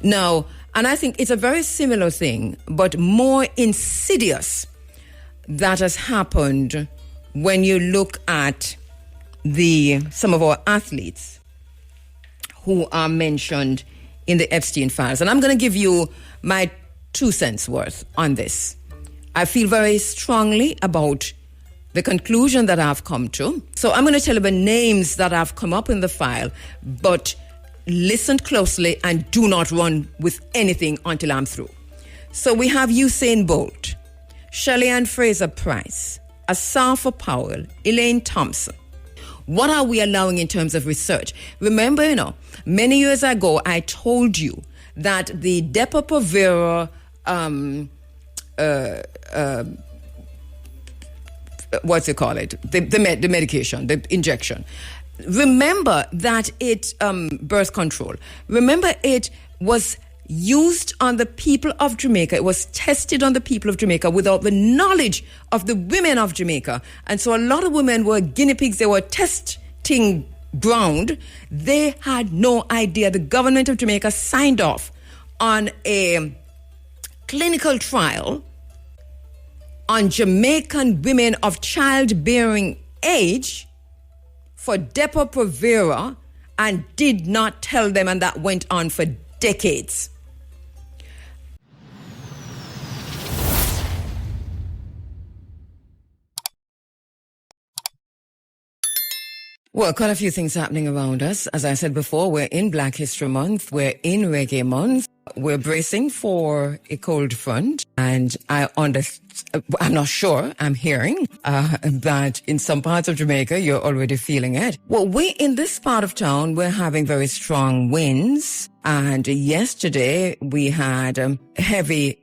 Now, and I think it's a very similar thing, but more insidious that has happened when you look at some of our athletes who are mentioned in the Epstein files. And I'm going to give you my 2 cents worth on this. I feel very strongly about the conclusion that I've come to. So I'm going to tell you the names that have come up in the file, but listen closely and do not run with anything until I'm through. So we have Usain Bolt, Shelley-Ann Fraser-Price, Asafa Powell, Elaine Thompson. What are we allowing in terms of research? Remember, many years ago, I told you that the Depo-Provera, the medication, the injection. Remember that it, birth control. Remember it was used on the people of Jamaica. It was tested on the people of Jamaica without the knowledge of the women of Jamaica. And so a lot of women were guinea pigs. They were testing ground. They had no idea. The government of Jamaica signed off on a clinical trial on Jamaican women of childbearing age for Depo-Provera and did not tell them, and that went on for decades. Well, quite a few things happening around us. As I said before, we're in Black History Month. We're in Reggae Month. We're bracing for a cold front. And I'm not sure, I'm hearing that in some parts of Jamaica, you're already feeling it. Well, in this part of town, we're having very strong winds. And yesterday, we had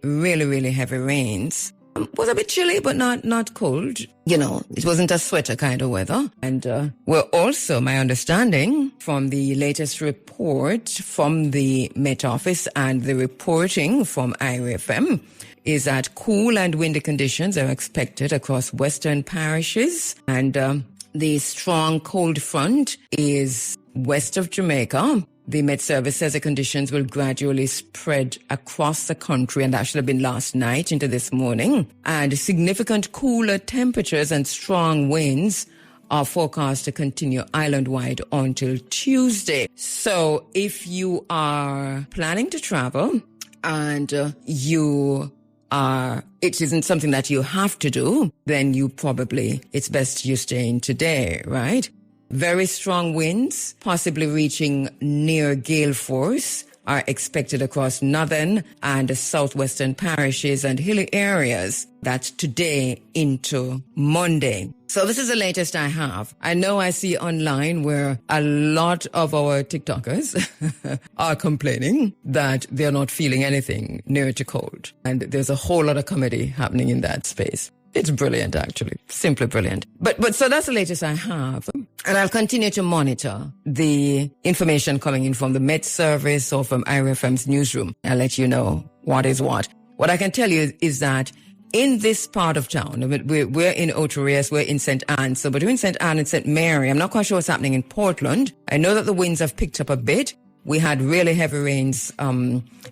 really, really heavy rains. It was a bit chilly, but not cold. It wasn't a sweater kind of weather. And we're also, my understanding from the latest report from the Met Office and the reporting from IRFM is that cool and windy conditions are expected across western parishes. And the strong cold front is west of Jamaica. The Met Service says the conditions will gradually spread across the country, and that should have been last night into this morning. And significant cooler temperatures and strong winds are forecast to continue island-wide until Tuesday. So if you are planning to travel and it isn't something that you have to do, then it's best you stay in today, right? Very strong winds, possibly reaching near gale force, are expected across northern and southwestern parishes and hilly areas. That's today into Monday. So this is the latest I have. I know I see online where a lot of our TikTokers are complaining that they're not feeling anything near to cold. And there's a whole lot of comedy happening in that space. It's brilliant, actually. Simply brilliant. But so that's the latest I have. And I'll continue to monitor the information coming in from the Met Service or from IRFM's newsroom. I'll let you know what is what. What I can tell you is that in this part of town, we're in Otorias, we're in St. Anne. So between St. Anne and St. Mary, I'm not quite sure what's happening in Portland. I know that the winds have picked up a bit. We had really heavy rains,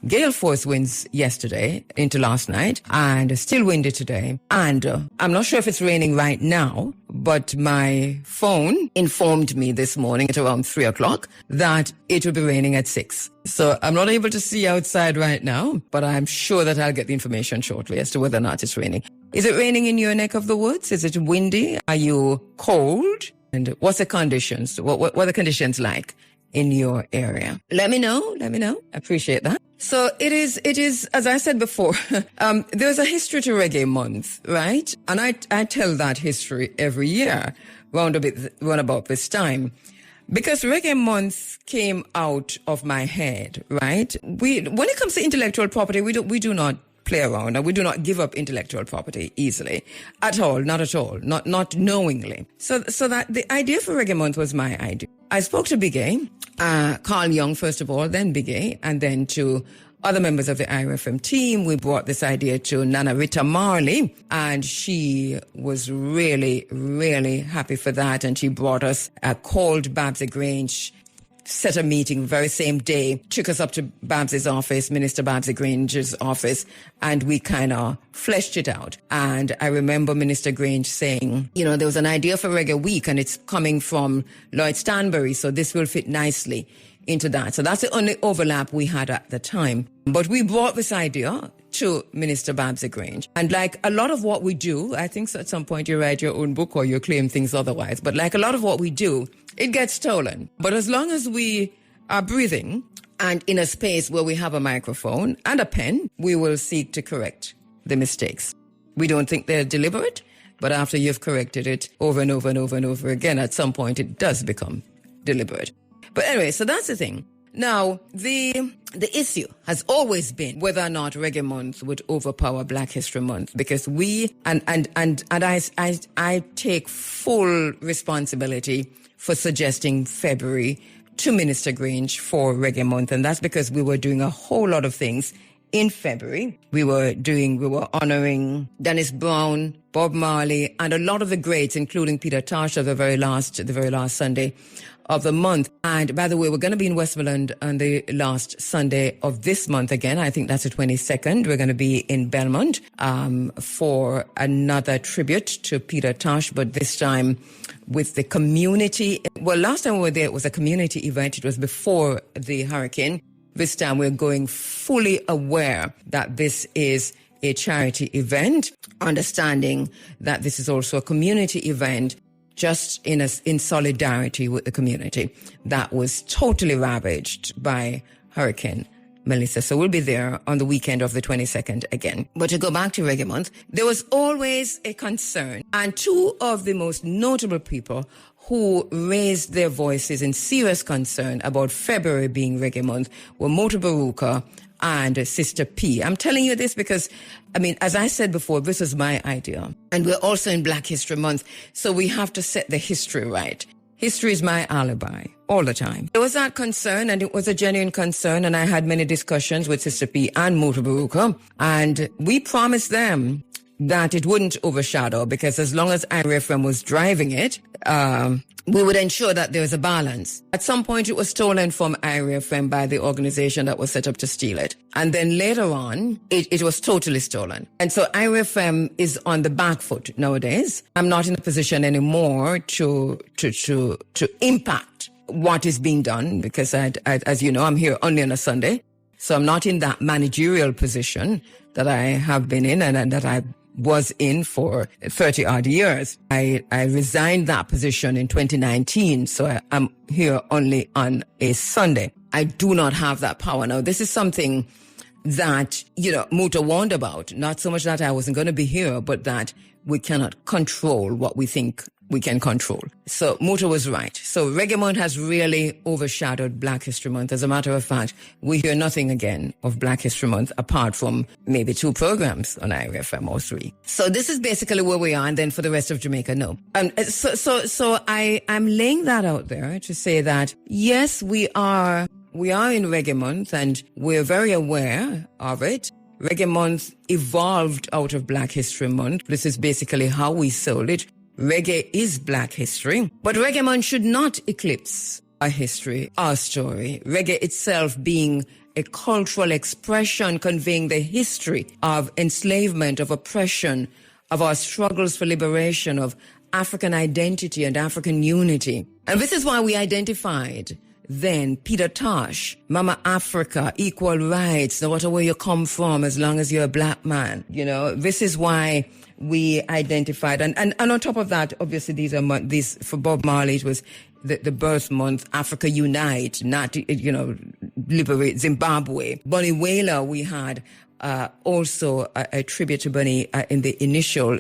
gale force winds yesterday into last night, and still windy today. And I'm not sure if it's raining right now, but my phone informed me this morning at around 3 o'clock that it will be raining at 6. So I'm not able to see outside right now, but I'm sure that I'll get the information shortly as to whether or not it's raining. Is it raining in your neck of the woods? Is it windy? Are you cold? And what's the conditions? What are the conditions like in your area? Let me know. I appreciate that. So it is, as I said before, there's a history to Reggae Month, right? And I tell that history every year, round about this time. Because Reggae Month came out of my head, right? When it comes to intellectual property, we do not play around, and we do not give up intellectual property easily. At all, not at all, not knowingly. So that the idea for Reggae Month was my idea. I spoke to Big A, Carl Young first of all, then Big A, and then to other members of the IRFM team. We brought this idea to Nana Rita Marley, and she was really, really happy for that. And she brought us a cold Babsy Grange set a meeting very same day, took us up to Babs's office, Minister Babs Grange's office, and we kind of fleshed it out. And I remember Minister Grange saying, you know, there was an idea for Reggae Week and it's coming from Lloyd Stanbury, so this will fit nicely into that. So that's the only overlap we had at the time. But we brought this idea to Minister Babs Grange. And like a lot of what we do, I think at some point you write your own book or you claim things otherwise, but like a lot of what we do, it gets stolen. But as long as we are breathing and in a space where we have a microphone and a pen, we will seek to correct the mistakes. We don't think they're deliberate, but after you've corrected it over and over and over and over again, at some point it does become deliberate. But anyway, so that's the thing. Now, the issue has always been whether or not Reggae Month would overpower Black History Month, because we and I take full responsibility for suggesting February to Minister Grange for Reggae Month, and that's because we were doing a whole lot of things in February. We were honoring Dennis Brown, Bob Marley, and a lot of the greats, including Peter Tosh, the very last Sunday of the month. And by the way, we're going to be in Westmoreland on the last Sunday of this month again. I think that's the 22nd. We're going to be in Belmont for another tribute to Peter Tosh, but this time with the community. Well, last time we were there, it was a community event. It was before the hurricane. This time we're going fully aware that this is a charity event, understanding that this is also a community event, just in solidarity with the community that was totally ravaged by Hurricane Melissa. So we'll be there on the weekend of the 22nd again. But to go back to Reggae Month, there was always a concern. And two of the most notable people who raised their voices in serious concern about February being Reggae Month were Mota Baruka and Sister P. I'm telling you this because, I mean, as I said before, this is my idea. And we're also in Black History Month, so we have to set the history right. History is my alibi all the time. There was that concern, and it was a genuine concern, and I had many discussions with Sister P and Mota Baruka, and we promised them that it wouldn't overshadow, because as long as IRFM was driving it, we would ensure that there was a balance. At some point, it was stolen from IRFM by the organization that was set up to steal it. And then later on, it was totally stolen. And so IRFM is on the back foot nowadays. I'm not in a position anymore to impact what is being done, because as you know, I'm here only on a Sunday. So I'm not in that managerial position that I have been in and that I was in for 30 odd years. I resigned that position in 2019, so I'm here only on a Sunday. I do not have that power. Now, this is something that, you know, Muta warned about. Not so much that I wasn't going to be here, but that we cannot control what we think we can control. So Muta was right. So Reggae Month has really overshadowed Black History Month. As a matter of fact, we hear nothing again of Black History Month apart from maybe 2 programs on IRFM or 3. So this is basically where we are. And then for the rest of Jamaica, no. So I'm laying that out there to say that, yes, we are in Reggae Month and we're very aware of it. Reggae Month evolved out of Black History Month. This is basically how we sold it. Reggae is Black history, but Reggae Month should not eclipse our history, our story. Reggae itself being a cultural expression conveying the history of enslavement, of oppression, of our struggles for liberation, of African identity and African unity. And this is why we identified then Peter Tosh, Mama Africa, equal rights, no matter where you come from, as long as you're a black man. You know, this is why we identified. And on top of that, obviously these for Bob Marley, it was the birth month, Africa Unite, not, you know, liberate Zimbabwe. Bunny Wailer, we had also a tribute to Bunny in the initial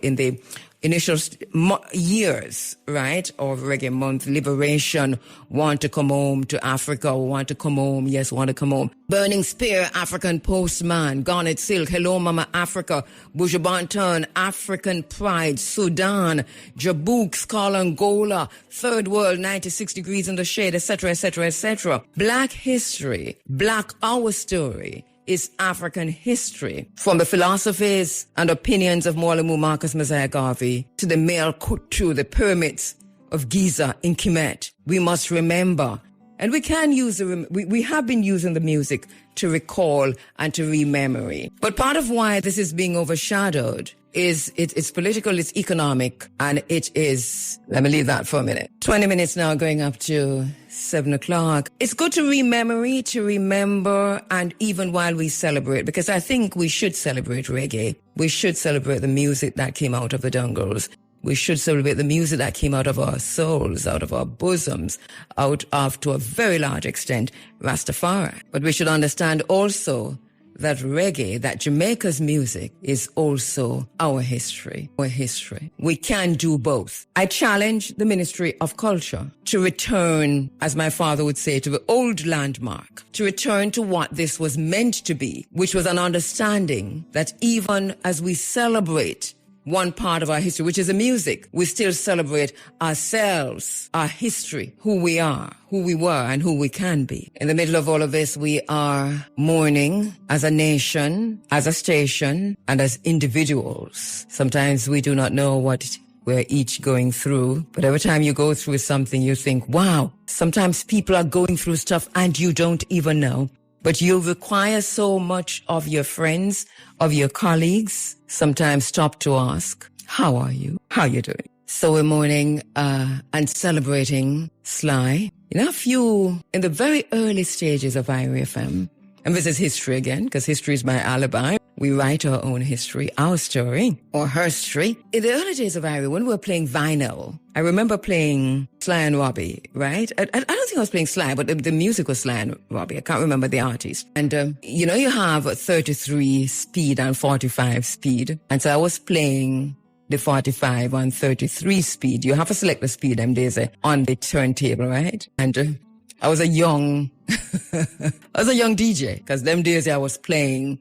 years, right, of Reggae Month, liberation, want to come home to Africa, want to come home, yes, want to come home. Burning Spear, African Postman, Garnet Silk, Hello Mama Africa, Buju Banton, African Pride, Sudan, Jabouk, Skull Angola, Third World, 96 Degrees in the Shade, etc., etc., etc. Black history, Black our story, is African history, from the philosophies and opinions of Mwalimu Marcus Messiah Garvey to the Male Kutu, the pyramids of Giza in Kemet. We must remember And we can use we have been using the music to recall and to rememory. But part of why this is being overshadowed is it's political, it's economic, and it is, let me leave that for a minute. 20 minutes now going up to 7 o'clock. It's good to rememory, to remember, and even while we celebrate, because I think we should celebrate reggae. We should celebrate the music that came out of the jungles. We should celebrate the music that came out of our souls, out of our bosoms, out of, to a very large extent, Rastafari. But we should understand also that reggae, that Jamaica's music is also our history. Our history. We can do both. I challenge the Ministry of Culture to return, as my father would say, to the old landmark, to return to what this was meant to be, which was an understanding that even as we celebrate one part of our history, which is the music, we still celebrate ourselves, our history, who we are, who we were, and who we can be. In the middle of all of this, we are mourning as a nation, as a station, and as individuals. Sometimes we do not know what we're each going through, but every time you go through something, you think, wow, sometimes people are going through stuff and you don't even know. But you require so much of your friends, of your colleagues, sometimes stop to ask, how are you? How are you doing? So we're mourning and celebrating Sly. You know, a few in the very early stages of Irie FM. And this is history again, because history is my alibi. We write our own history, our story, or her story. In the early days of Irie, when we were playing vinyl, I remember playing Sly and Robbie, right? I don't think I was playing Sly, but the music was Sly and Robbie. I can't remember the artist. And, you know, you have 33 speed and 45 speed. And so I was playing the 45 on 33 speed. You have to select the speed them days on the turntable, right? And I was a young DJ, because them days I was playing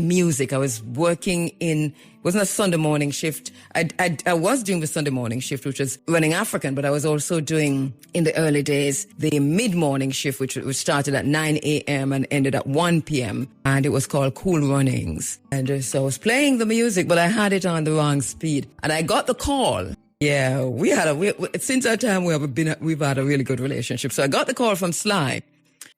music. I was working it wasn't a Sunday morning shift. I was doing the Sunday morning shift, which was running African, but I was also doing, in the early days, the mid-morning shift, which started at 9 a.m. and ended at 1 p.m. And it was called Cool Runnings. And so I was playing the music, but I had it on the wrong speed. And I got the call. Yeah, since that time we've had a really good relationship. So I got the call from Sly,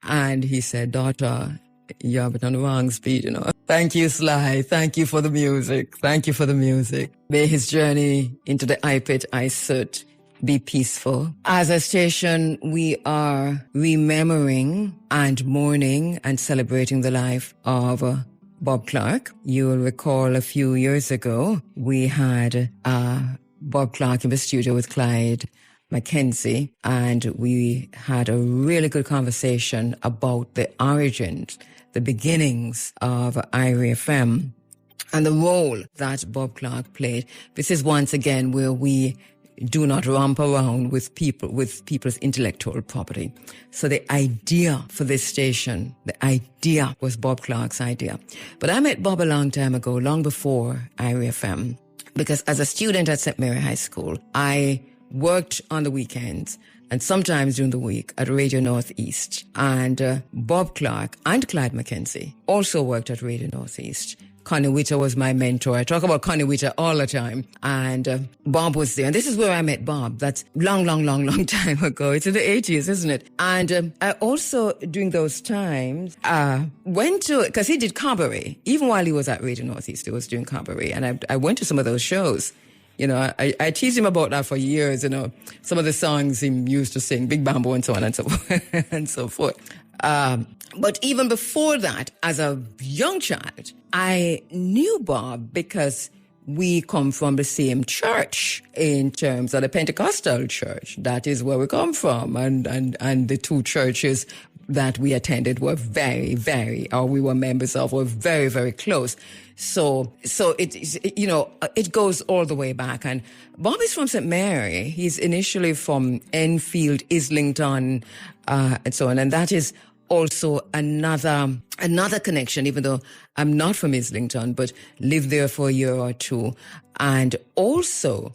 and he said, "Daughter, you have it on the wrong speed, you know. Thank you, Sly. Thank you for the music. Thank you for the music. May his journey into the eye pit, eye soot, be peaceful." As a station, we are remembering and mourning and celebrating the life of Bob Clark. You will recall a few years ago, we had Bob Clark in the studio with Clyde Mackenzie, and we had a really good conversation about the origins, the beginnings of Irie FM, and the role that Bob Clark played. This is once again where we do not romp around with people's intellectual property. So the idea for this station, the idea was Bob Clark's idea. But I met Bob a long time ago, long before Irie FM. Because as a student at St. Mary High School, I worked on the weekends and sometimes during the week at Radio Northeast. And Bob Clark and Clyde Mackenzie also worked at Radio Northeast. Connie Witter was my mentor. I talk about Connie Witter all the time. And Bob was there. And this is where I met Bob. That's long time ago. It's in the 80s, isn't it? And I also, during those times, went to, because he did cabaret. Even while he was at Radio Northeast, he was doing cabaret. And I went to some of those shows. You know, I teased him about that for years, you know, some of the songs he used to sing, Big Bamboo and so on and so forth. And so forth. But even before that, as a young child, I knew Bob because we come from the same church in terms of the Pentecostal church. That is where we come from. And the two churches that we attended were we were members of, were very, very close. So it, you know, it goes all the way back. And Bob is from St. Mary. He's initially from Enfield, Islington, and so on. And that is also another connection, even though I'm not from Islington, but lived there for a year or two. And also,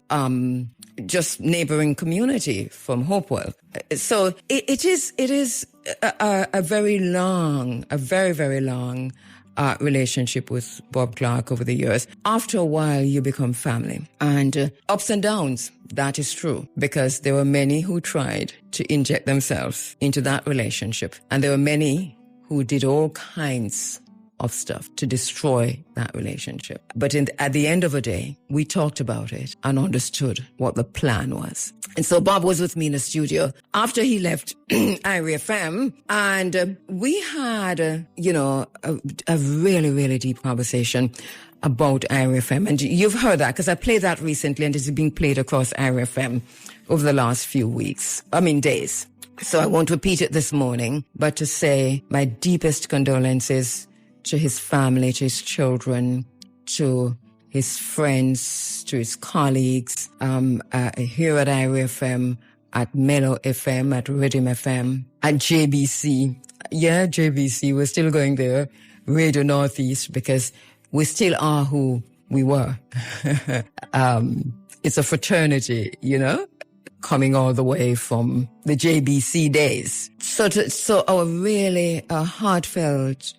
just neighboring community from Hopewell. So it is a very long relationship with Bob Clark over the years. After a while, you become family. And ups and downs, that is true, because there were many who tried to inject themselves into that relationship. And there were many who did all kinds of stuff to destroy that relationship. But at the end of the day, we talked about it and understood what the plan was. And so Bob was with me in the studio after he left Irie FM, and we had, a really, really deep conversation about Irie FM. And you've heard that because I played that recently, and it's being played across Irie FM over the last few days. So I won't repeat it this morning, but to say my deepest condolences to his family, to his children, to his friends, to his colleagues, here at Irie FM, at Mellow FM, at Rhythm FM, at JBC. Yeah, JBC, we're still going there, Radio Northeast, because we still are who we were. It's a fraternity, coming all the way from the JBC days. So our really heartfelt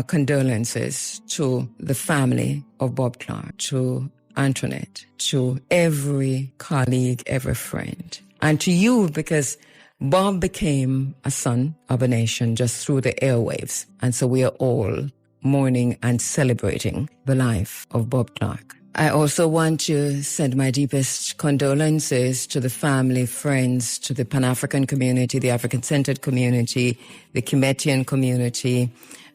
condolences to the family of Bob Clark, to Antoinette, to every colleague, every friend, and to you, because Bob became a son of a nation just through the airwaves. And so we are all mourning and celebrating the life of Bob Clark. I also want to send my deepest condolences to the family, friends, to the Pan-African community, the African-centered community, the Kemetian community,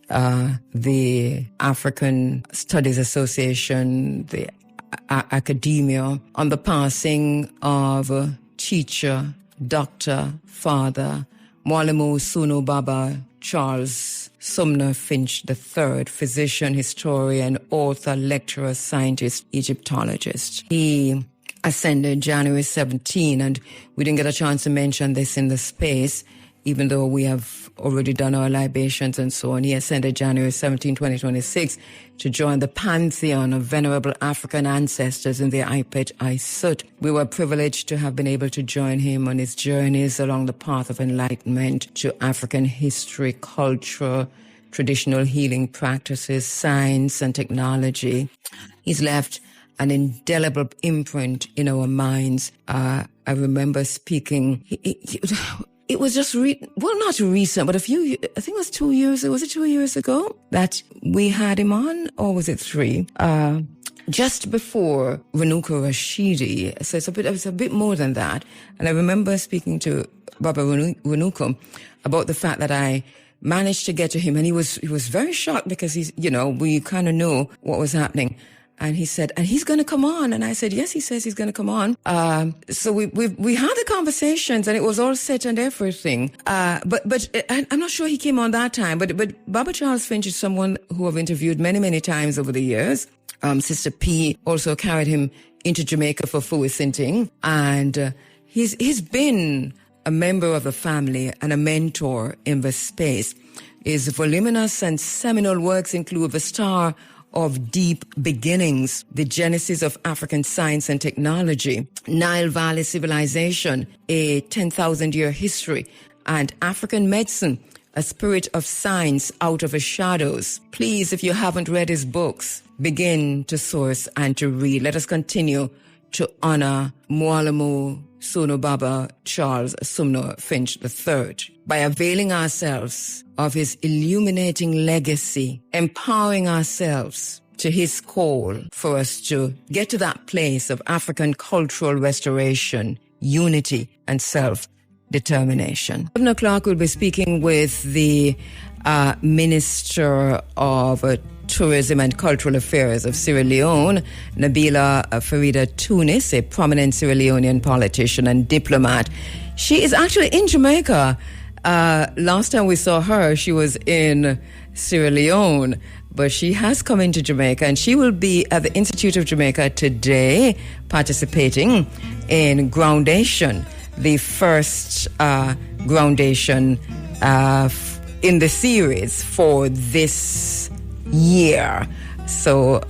the African Studies Association, the academia, on the passing of teacher, doctor, father, Mwalimu Sunu Baba Charles Sumner Finch III, physician, historian, author, lecturer, scientist, Egyptologist. He ascended January 17, and we didn't get a chance to mention this in the space, even though we have already done our libations and so on. He ascended January 17, 2026, to join the pantheon of venerable African ancestors in the Ipet Aisut. We were privileged to have been able to join him on his journeys along the path of enlightenment to African history, culture, traditional healing practices, science and technology. He's left an indelible imprint in our minds. I remember speaking... It was just, not recent, but I think it was 2 years, was it 2 years ago that we had him on, or was it 3? Just before Renuka Rashidi. So it was a bit more than that. And I remember speaking to Baba Renuka about the fact that I managed to get to him, and he was very shocked because we kind of know what was happening. And he said, and he's going to come on. And I said, yes, he says he's going to come on. So we had the conversations, and it was all set and everything. But I'm not sure he came on that time. But Baba Charles Finch is someone who I've interviewed many, many times over the years. Sister P also carried him into Jamaica for Fui Sinting. And he's been a member of the family and a mentor in the space. His voluminous and seminal works include The Star of Deep Beginnings, The Genesis of African Science and Technology, Nile Valley Civilization, A 10,000-Year History, and African Medicine, A Spirit of Science Out of the Shadows. Please, if you haven't read his books, begin to source and to read. Let us continue to honor Mwalimu Sunu Baba Charles Sumner Finch III by availing ourselves of his illuminating legacy, empowering ourselves to his call for us to get to that place of African cultural restoration, unity, and self-determination. Governor Clark will be speaking with the Minister of Tourism and Cultural Affairs of Sierra Leone, Nabila Farida Tunis, a prominent Sierra Leonean politician and diplomat. She is actually in Jamaica. Last time we saw her, she was in Sierra Leone, but she has come into Jamaica, and she will be at the Institute of Jamaica today, participating in Groundation, the first Groundation in the series for this year. So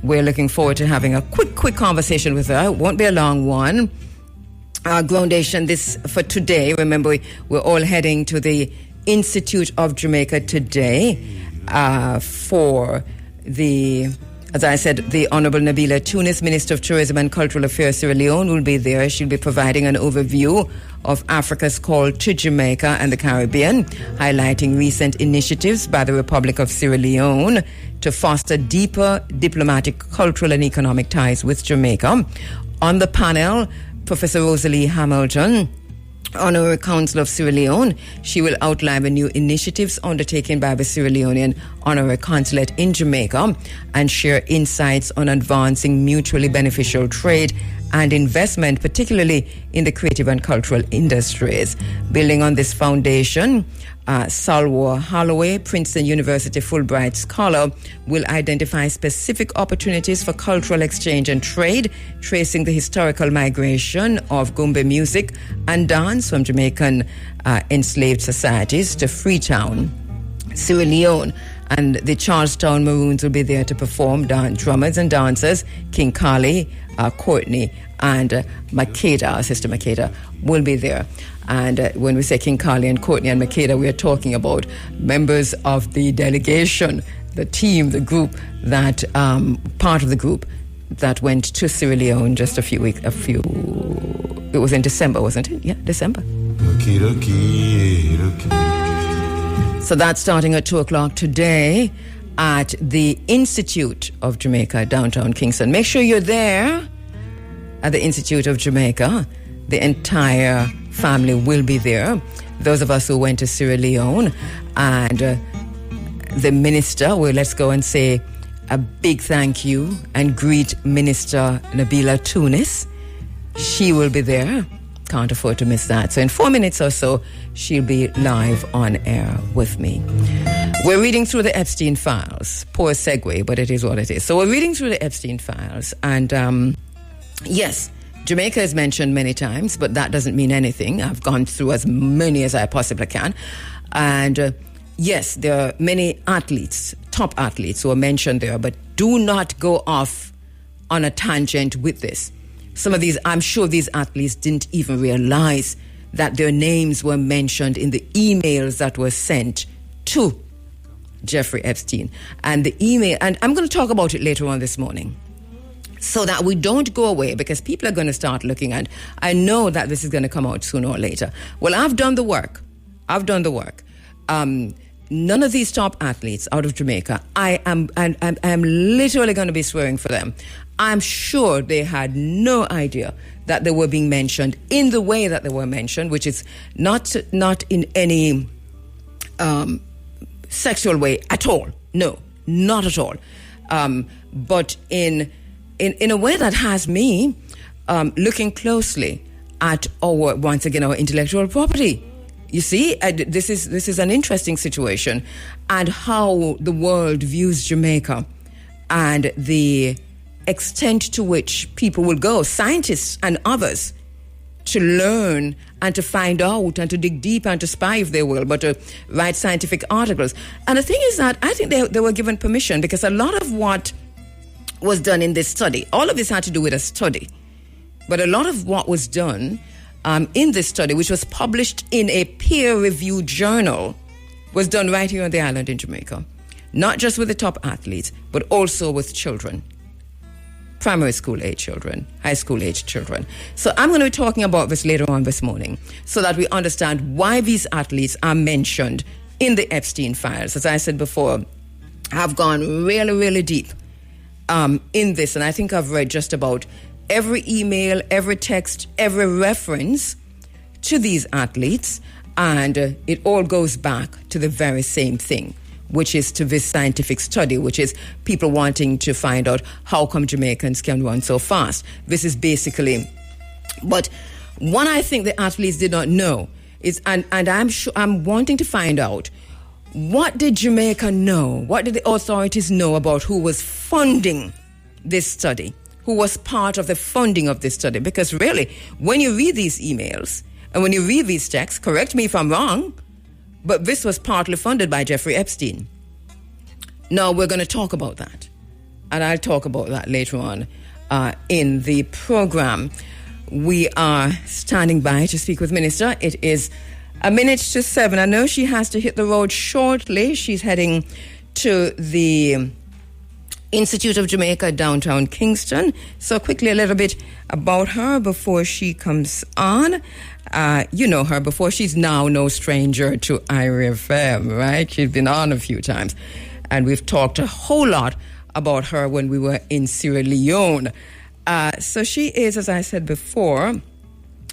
we're looking forward to having a quick conversation with her. It won't be a long one. Groundation this for today. Remember, we're all heading to the Institute of Jamaica today. for the, as I said, the Honorable Nabila Tunis, Minister of Tourism and Cultural Affairs, Sierra Leone, will be there. She'll be providing an overview of Africa's call to Jamaica and the Caribbean, highlighting recent initiatives by the Republic of Sierra Leone to foster deeper diplomatic, cultural and economic ties with Jamaica. On the panel, Professor Rosalie Hamilton, Honorary Council of Sierra Leone. She will outline the new initiatives undertaken by the Sierra Leonean Honorary Consulate in Jamaica and share insights on advancing mutually beneficial trade and investment, particularly in the creative and cultural industries. Building on this foundation, Salwa Holloway, Princeton University Fulbright Scholar, will identify specific opportunities for cultural exchange and trade, tracing the historical migration of Gumbe music and dance from Jamaican enslaved societies to Freetown, Sierra Leone. And the Charlestown Maroons will be there to perform. Drummers and dancers, King Kali, Courtney, and Makeda, Sister Makeda, will be there. And when we say King Kali and Courtney and Makeda, we are talking about members of the delegation, the team, the group that, part of the group that went to Sierra Leone just it was in December, wasn't it? Yeah, December. So that's starting at 2 o'clock today at the Institute of Jamaica, downtown Kingston. Make sure you're there at the Institute of Jamaica. The entire family will be there. Those of us who went to Sierra Leone, and the minister, well, let's go and say a big thank you and greet Minister Nabila Tunis. She will be there. Can't afford to miss that. So in 4 minutes or so, she'll be live on air with me. We're reading through the Epstein files. Poor segue, but it is what it is. So we're reading through the Epstein files. And yes, Jamaica is mentioned many times, but that doesn't mean anything. I've gone through as many as I possibly can. And yes, there are many athletes, top athletes who are mentioned there, but do not go off on a tangent with this. Some of these, I'm sure these athletes didn't even realize that their names were mentioned in the emails that were sent to Jeffrey Epstein. And the email, and I'm going to talk about it later on this morning, so that we don't go away, because people are going to start looking, and I know that this is going to come out sooner or later. Well, I've done the work. None of these top athletes out of Jamaica, I am literally going to be swearing for them. I'm sure they had no idea that they were being mentioned in the way that they were mentioned, which is not in any sexual way at all. No, not at all. But in a way that has me looking closely at our intellectual property. You see, this is an interesting situation, and how the world views Jamaica and the extent to which people will go, scientists and others, to learn and to find out and to dig deep and to spy if they will, but to write scientific articles. And the thing is that I think they were given permission, because a lot of what was done in this study, all of this had to do with a study, but a lot of what was done in this study, which was published in a peer-reviewed journal, was done right here on the island in Jamaica. Not just with the top athletes, but also with children. Primary school age children, high school age children. So I'm going to be talking about this later on this morning, so that we understand why these athletes are mentioned in the Epstein files. As I said before, I've gone really, really deep in this, and I think I've read just about every email, every text, every reference to these athletes, and it all goes back to the very same thing, which is to this scientific study, which is people wanting to find out how come Jamaicans can run so fast. This is basically, but what I think the athletes did not know is, and I'm wanting to find out, what did Jamaica know? What did the authorities know about who was funding this study? Who was part of the funding of this study? Because really, when you read these emails and when you read these texts, correct me if I'm wrong, but this was partly funded by Jeffrey Epstein. Now, we're going to talk about that. And I'll talk about that later on in the program. We are standing by to speak with Minister. It is 7:01. I know she has to hit the road shortly. She's heading to the Institute of Jamaica, downtown Kingston. So quickly, a little bit about her before she comes on. You know her before. She's now no stranger to IRFM, right? She's been on a few times. And we've talked a whole lot about her when we were in Sierra Leone. So she is, as I said before,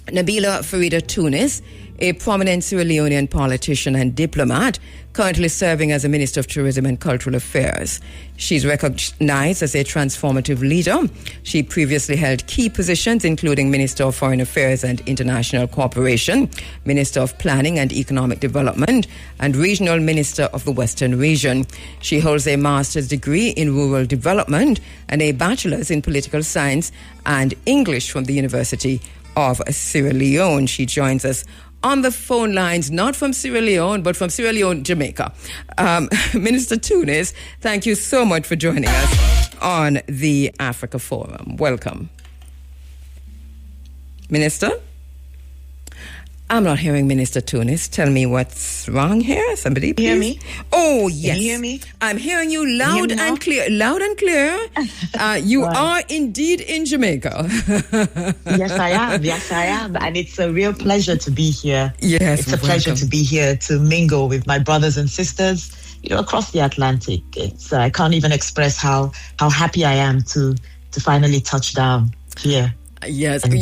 Nabila Farida Tunis, a prominent Sierra Leonean politician and diplomat, currently serving as a Minister of Tourism and Cultural Affairs. She's recognized as a transformative leader. She previously held key positions, including Minister of Foreign Affairs and International Cooperation, Minister of Planning and Economic Development, and Regional Minister of the Western Region. She holds a master's degree in rural development and a bachelor's in political science and English from the University of Sierra Leone. She joins us on the phone lines, not from Sierra Leone, but from Sierra Leone, Jamaica. Minister Tunis, thank you so much for joining us on the Africa Forum. Welcome. Minister? I'm not hearing Minister Tunis. Tell me what's wrong here. Somebody, please. Hear me? Oh, yes. Can you hear me? I'm hearing you loud and clear. Loud and clear. You are indeed in Jamaica. Yes, I am. Yes, I am. And it's a real pleasure to be here. Yes, it's a pleasure to be here to mingle with my brothers and sisters, across the Atlantic. It's I can't even express how happy I am to finally touch down here. Yes, and,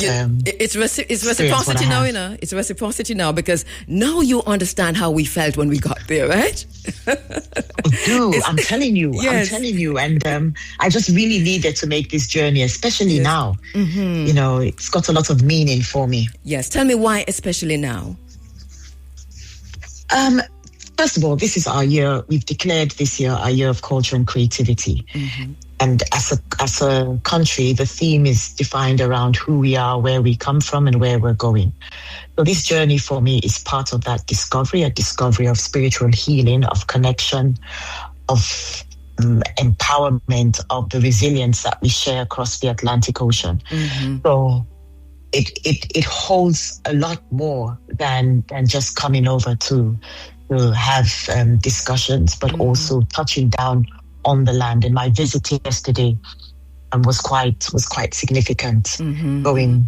it's reciprocity now, It's reciprocity now because now you understand how we felt when we got there, right? I'm telling you. Yes. And I just really needed to make this journey, especially now. Mm-hmm. It's got a lot of meaning for me. Yes, tell me why, especially now. First of all, this is our year. We've declared this year our year of culture and creativity. Mm-hmm. And as a country, the theme is defined around who we are, where we come from, and where we're going. So this journey for me is part of that discovery, a discovery of spiritual healing, of connection, of empowerment, of the resilience that we share across the Atlantic Ocean. Mm-hmm. So it holds a lot more than just coming over to have discussions, but also touching down on the land. And my visit yesterday was quite significant, going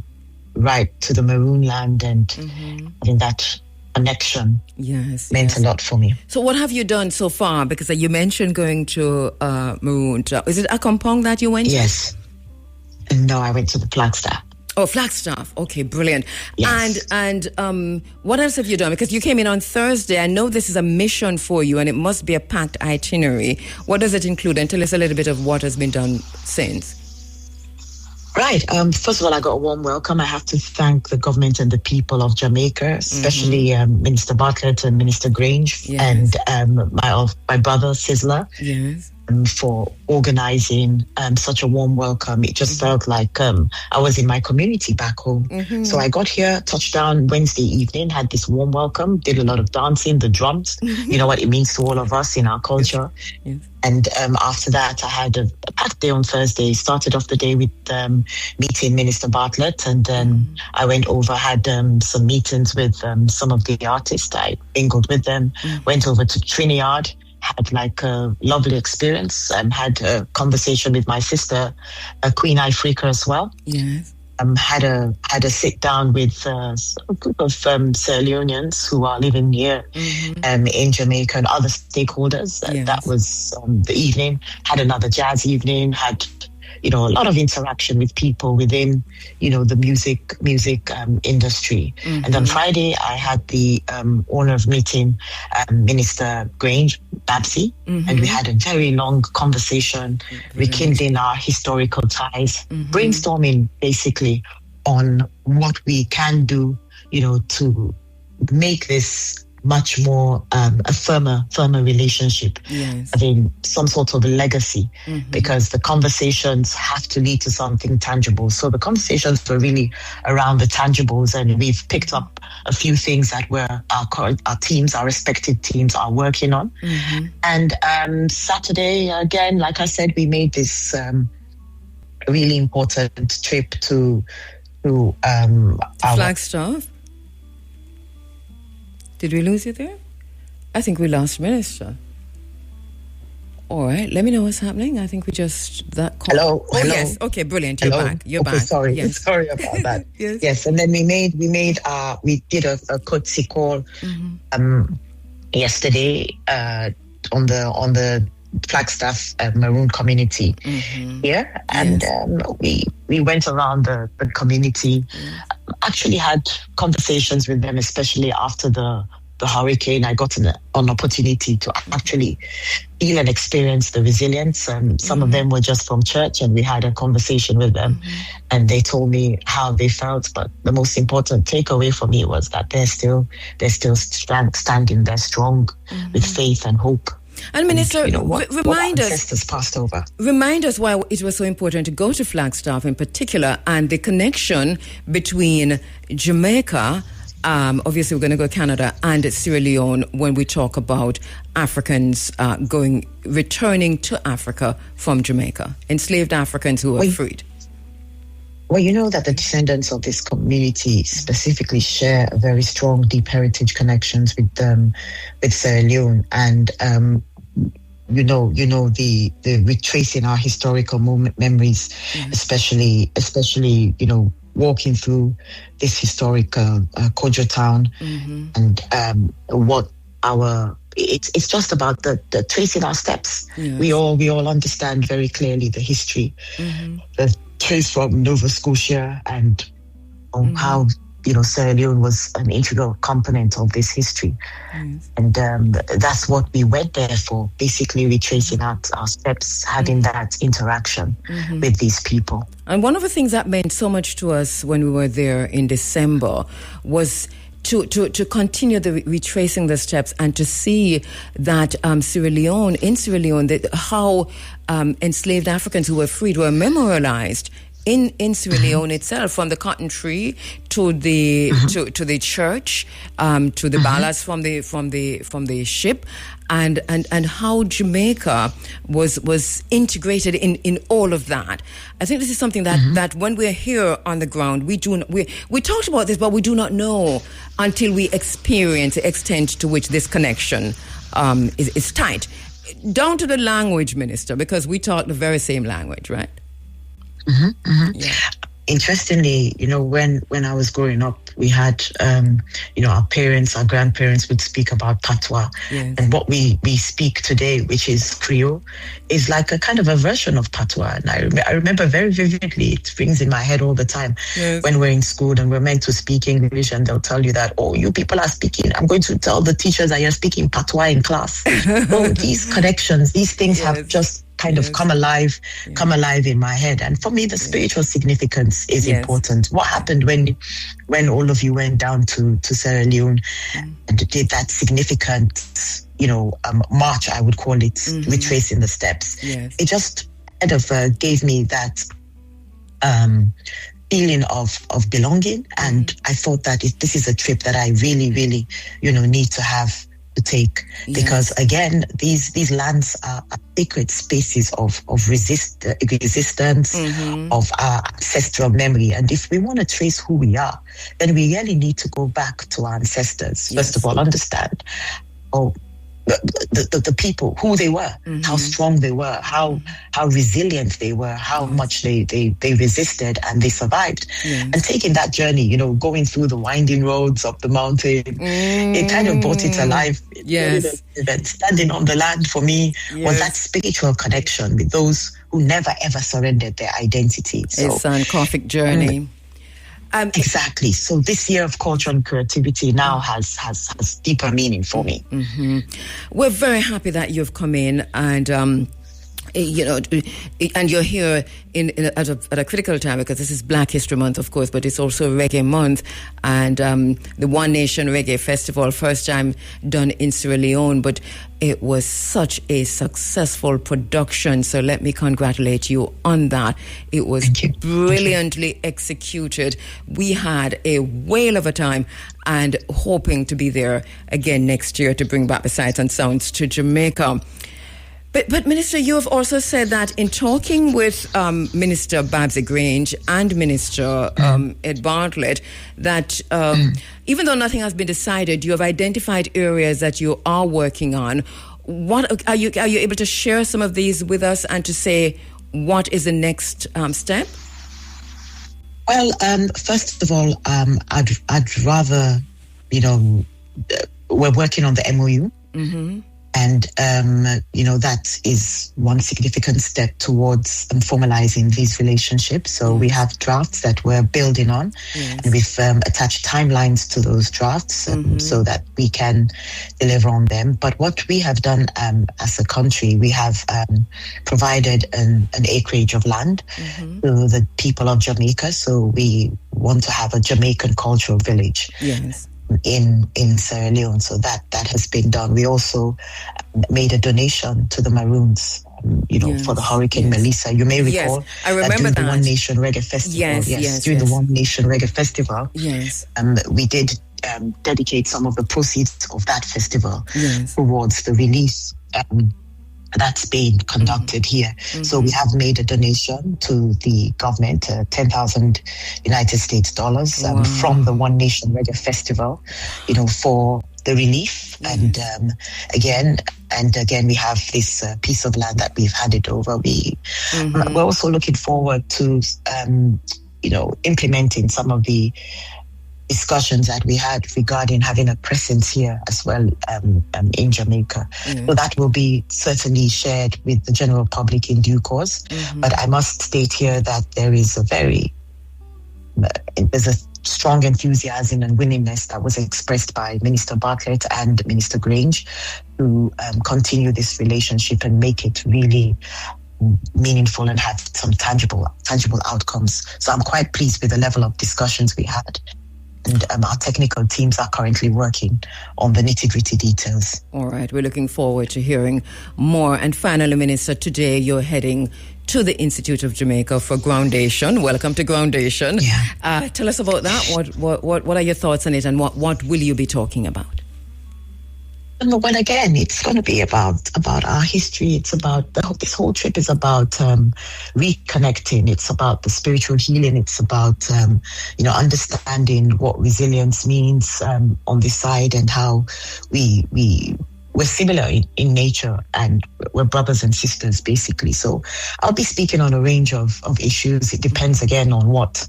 right to the Maroon land and having that connection. Meant a lot for me. So what have you done so far? Because you mentioned going to Maroon. Is it Akampong that you went to? Yes. No, I went to the Flagstaff. Oh, Flagstaff. Okay, brilliant. Yes. And what else have you done? Because you came in on Thursday. I know this is a mission for you, and it must be a packed itinerary. What does it include? And tell us a little bit of what has been done since. Right. First of all, I got a warm welcome. I have to thank the government and the people of Jamaica, especially Minister Bartlett and Minister Grange, and my brother Sizzler. Yes. For organizing such a warm welcome. It just felt like I was in my community back home. So I got here, touched down Wednesday evening, had this warm welcome, did a lot of dancing, the drums. You know what it means to all of us in our culture. Yes. And after that, I had a packed day on Thursday. Started off the day with meeting Minister Bartlett, and then I went over, had some meetings with some of the artists. I mingled with them, went over to Trinidad, had like a lovely experience, and had a conversation with my sister, Queen Ifrika as well. Yes. Had a sit down with a group of Sierra Leoneans who are living here in Jamaica and other stakeholders. That was the evening. Had another jazz evening. Had a lot of interaction with people within the music industry. And on Friday, I had the honor of meeting Minister Grange, Babsy, and we had a very long conversation, rekindling our historical ties, brainstorming basically on what we can do, to make this much more a firmer relationship, having some sort of a legacy, because the conversations have to lead to something tangible. So the conversations were really around the tangibles, and we've picked up a few things that our respective teams are working on. And Saturday, again, like I said, we made this really important trip to Flagstaff. Did we lose you there? I think we lost Minister. All right, let me know what's happening. I think we just that call. Hello. Oh Hello. yes. Okay, brilliant. You're back. You're okay, back. Sorry. Yes. Sorry about that. Yes. Yes, and then we did a courtesy call yesterday on the Flagstaff Maroon community here, and we went around the community, actually had conversations with them, especially after the hurricane. I got an opportunity to actually feel and experience the resilience. Some of them were just from church, and we had a conversation with them, and they told me how they felt. But the most important takeaway for me was that they're still standing there strong with faith and hope. And Minister, remind us, ancestors passed over. Remind us why it was so important to go to Flagstaff in particular, and the connection between Jamaica. Obviously, we're going to go to Canada and Sierra Leone when we talk about Africans returning to Africa from Jamaica, enslaved Africans who were freed. Well, you know that the descendants of this community specifically share a very strong, deep heritage connections with Sierra Leone, and you know the retracing our historical memories, especially walking through this historic Kojo town, and what it's just about the tracing our steps. Yes. We all understand very clearly the history, the trace from Nova Scotia, and how Sierra Leone was an integral component of this history. Yes. And that's what we went there for, basically retracing out our steps, having that interaction with these people. And one of the things that meant so much to us when we were there in December was to continue retracing the steps and to see that in Sierra Leone, how enslaved Africans who were freed were memorialized in Sierra Leone itself, from the cotton tree to the to the church, to the ballast from the ship, and how Jamaica was integrated in all of that. I think this is something that when we're here on the ground, we talked about this, but we do not know until we experience the extent to which this connection is tight, down to the language, Minister, because we talk the very same language, right? Yeah. Interestingly, when I was growing up, we had, our parents, our grandparents would speak about patois. Yes. And what we speak today, which is Creole, is like a kind of a version of patois. And I remember very vividly, it rings in my head all the time. Yes. When we're in school and we're meant to speak English, and they'll tell you that, you people are speaking, I'm going to tell the teachers that you're speaking patois in class. These connections, these things have just kind of come alive in my head. And for me, the spiritual significance is important. What happened when all of you went down to Sierra Leone and did that significant, march, I would call it, retracing the steps. Yes. It just kind of gave me that feeling of belonging. And I thought that this is a trip that I really, really, need to have to take, because again, these lands are sacred spaces of resistance, of our ancestral memory. And if we want to trace who we are, then we really need to go back to our ancestors. First of all, understand the people, who they were, how strong they were, how resilient they were, how much they resisted and they survived. And taking that journey, going through the winding roads of the mountain, it kind of brought it alive. Yes. Standing on the land for me was that spiritual connection with those who never ever surrendered their identity. So, it's an Anthropic journey. Exactly. So this year of culture and creativity now has deeper meaning for me. We're very happy that you've come in, and and you're here at a critical time, because this is Black History Month, of course, but it's also Reggae Month, and the One Nation Reggae Festival, first time done in Sierra Leone, but it was such a successful production, so let me congratulate you on that. It was brilliantly executed. We had a whale of a time, and hoping to be there again next year to bring back the sights and sounds to Jamaica. But Minister, you have also said that in talking with Minister Babsy Grange and Minister Ed Bartlett, that even though nothing has been decided, you have identified areas that you are working on. what are you able to share some of these with us and to say what is the next step? Well, first of all, I'd rather, we're working on the MOU. Mm-hmm. And, that is one significant step towards formalizing these relationships. So we have drafts that we're building on, and we've attached timelines to those drafts so that we can deliver on them. But what we have done as a country, we have provided an acreage of land to the people of Jamaica. So we want to have a Jamaican cultural village. Yes. In Sierra Leone, so that has been done. We also made a donation to the Maroons, for the Hurricane Melissa. You may recall I remember that during the One Nation Reggae Festival. During the One Nation Reggae Festival, we did dedicate some of the proceeds of that festival towards the relief that's being conducted here. So we have made a donation to the government, 10,000 United States dollars from the One Nation Reggae Festival, for the relief. And again, we have this piece of land that we've handed over. We're also looking forward to, implementing some of the discussions that we had regarding having a presence here as well in Jamaica. So that will be certainly shared with the general public in due course. But I must state here that there is there's a strong enthusiasm and willingness that was expressed by Minister Bartlett and Minister Grange to continue this relationship and make it really meaningful and have some tangible outcomes. So I'm quite pleased with the level of discussions we had. And our technical teams are currently working on the nitty-gritty details. All right. We're looking forward to hearing more. And finally, Minister, today you're heading to the Institute of Jamaica for Groundation. Welcome to Groundation. Yeah. Tell us about that. What are your thoughts on it, and what will you be talking about? Well, again, it's going to be about our history. It's about this whole trip is about reconnecting. It's about the spiritual healing. It's about understanding what resilience means on this side, and how we're similar in nature, and we're brothers and sisters basically. So I'll be speaking on a range of issues. It depends again on what.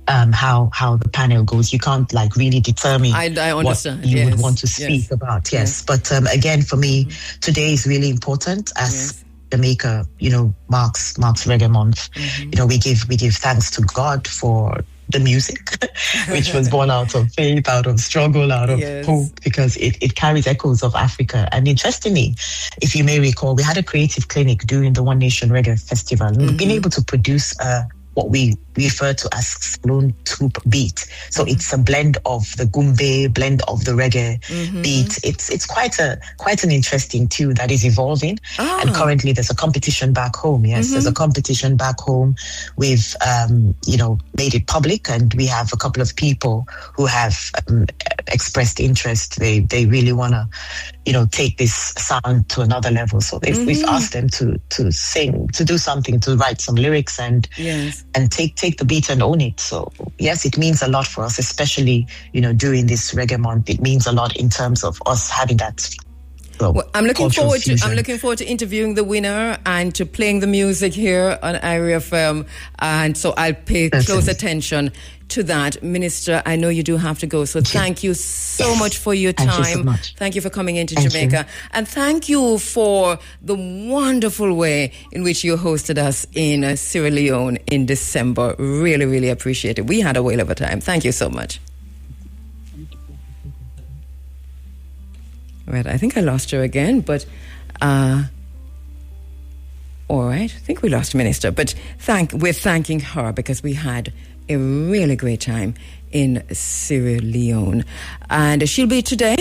How the panel goes. You can't really determine I understand. What you would want to speak about. Yes. But again, for me, today is really important as Jamaica, marks Reggae Month. We give thanks to God for the music, which was born out of faith, out of struggle, out of hope, because it carries echoes of Africa. And interestingly, if you may recall, we had a creative clinic during the One Nation Reggae Festival. We've been able to produce what we refer to as saloon tube beat. So it's a blend of the gumbe, blend of the reggae beat. It's quite an interesting tune that is evolving. And currently there's a competition back home. There's a competition back home. We've made it public, and we have a couple of people who have expressed interest. They really want to take this sound to another level. So we've asked them to sing, to do something, to write some lyrics and take the beat and own it. So yes, it means a lot for us, especially during this Reggae Month. It means a lot in terms of us having that. Well, I'm looking forward to interviewing the winner and to playing the music here on Irie FM, and so I'll pay close attention to that. Minister, I know you do have to go, so thank you so much for your time. Thank you so much. Thank you for coming into Jamaica, and thank you for the wonderful way in which you hosted us in Sierra Leone in December. Really, really appreciate it. We had a whale of a time. Thank you so much. Right, I think I lost her again, but all right, I think we lost Minister, but we're thanking her because we had a really great time in Sierra Leone. And she'll be today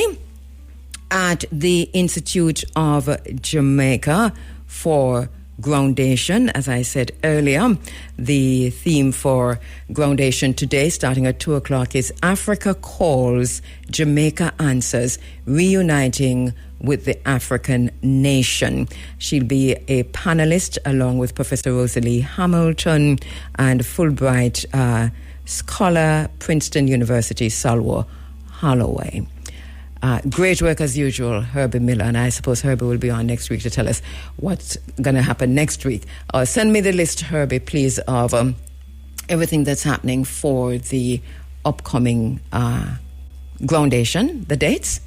at the Institute of Jamaica for Groundation. As I said earlier, the theme for Groundation today, starting at 2:00, is Africa Calls, Jamaica Answers, Reuniting with the African Nation. She'll be a panelist along with Professor Rosalie Hamilton and Fulbright scholar, Princeton University, Salwa Holloway. Great work as usual, Herbie Miller. And I suppose Herbie will be on next week to tell us what's going to happen next week. Send me the list, Herbie, please, of everything that's happening for the upcoming groundation, the dates.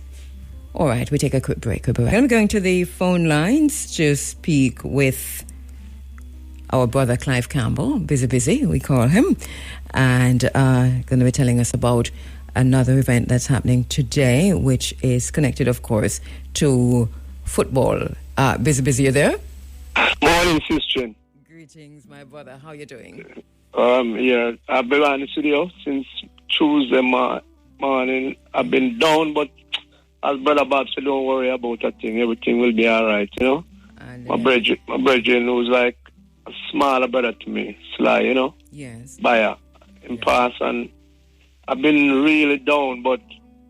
All right, we take a quick break. I'm going to the phone lines to speak with our brother Clive Campbell, busy, we call him, and going to be telling us about another event that's happening today, which is connected, of course, to football. Busy, you there? Morning, sister. Greetings, my brother. How you doing? Yeah, I've been on the studio since Tuesday morning. I've been down, but as Brother Bob said, don't worry about that thing. Everything will be all right, you know? And, my brethren was like a smaller brother to me, Sly, you know? Yes. Bayer, in past, and I've been really down, but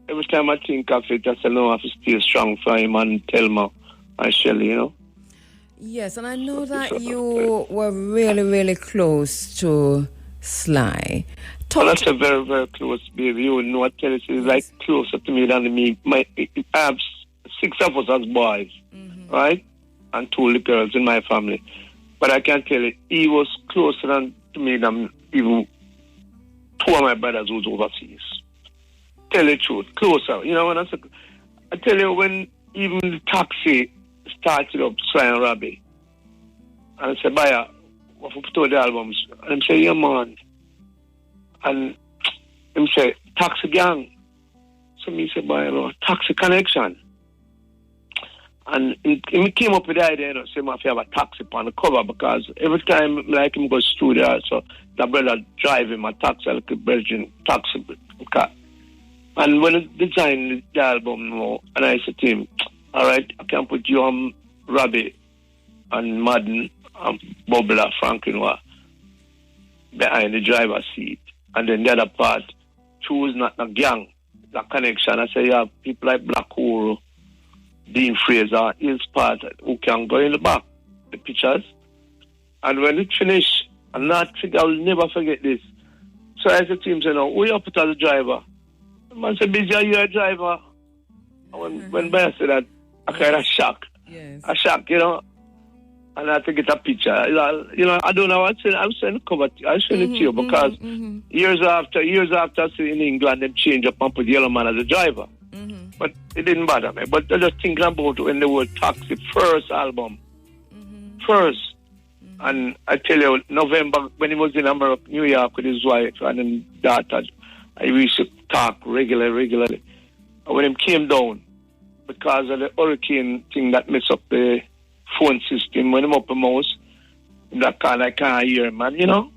every time I think of it, I say, no, I have to stay strong for him and Thelma and Shelley, you know? Yes, and I know that you were really, really close to Sly. Well, that's a very, very close, baby. You know, I tell you, he's like closer to me than me. I have 6 of us as boys, right? And 2 little girls in my family. But I can tell you, he was closer to me than even 2 of my brothers who's overseas. Tell you the truth, closer. You know, when I tell you, when even the taxi started up, Sly and Robbie, and I said, Baya, what if we put the albums? And I say, yeah, man. And him say, Taxi Gang. So me say, Baya, Taxi Connection. And he came up with the idea, you know, say, I have a taxi on the cover, because every time like him goes through there, so the brother drive him a taxi, like a Belgian taxi car. And when he designed the album, you know, and I said to him, all right, I can put you on Robbie and Madden and Bubbler, Franklin behind the driver's seat. And then the other part, choose not a gang, the connection. I say, you have people like Black Hole, Dean Fraser, his part, who can go in the back, the pictures. And when it finished, and I'll never forget this. So I said to him, no, who you put as a driver? The man said, Busy, are you a driver? And when Bayer said that, I kind of shocked. Yes. A shock, you know. And I had to get a picture. You know, I don't know what to say. I'm saying cover. I'll show it to you because years after I see in England, them change up and put Yellow Man as a driver. But it didn't bother me. But I just thinking about when the word Taxi, first album. First. And I tell you, November, when he was in America, New York with his wife and his daughter, I used to talk regularly. And when he came down, because of the hurricane thing that messed up the phone system, when I'm up a mouse, that I can't hear him, man, you know?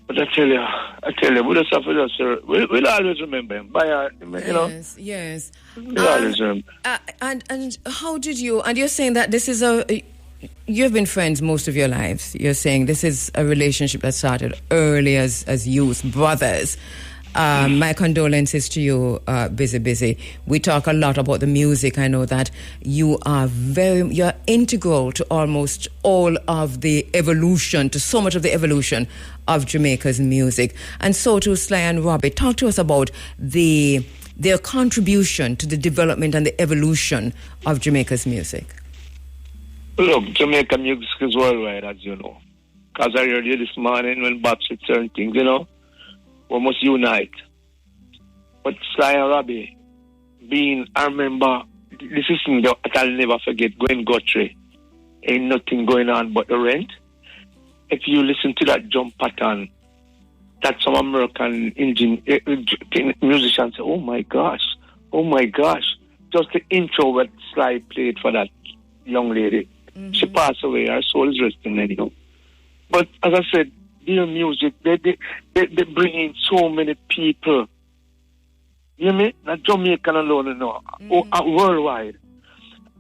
But I tell you, we'll just have to just, we'll always remember him. You know? Yes. We'll always remember. And how did you, and you're saying that this is you've been friends most of your lives. You're saying this is a relationship that started early as youth, brothers. My condolences to you, Busy. We talk a lot about the music. I know that you're integral to almost all of the evolution, to so much of the evolution of Jamaica's music. And so too, Sly and Robbie, talk to us about their contribution to the development and the evolution of Jamaica's music. Look, Jamaican music is worldwide, as you know. Because I heard you this morning when Bob said certain things, you know. We must unite. But Sly and Robbie, I remember, this is something that I'll never forget, going Guthrie, ain't nothing going on but the rent. If you listen to that jump pattern, that some American musicians say, oh my gosh. Just the intro that Sly played for that young lady. She passed away, her soul is resting anyhow. But as I said, their music, they bring in so many people. You know me? Not Jamaican alone, no. Worldwide.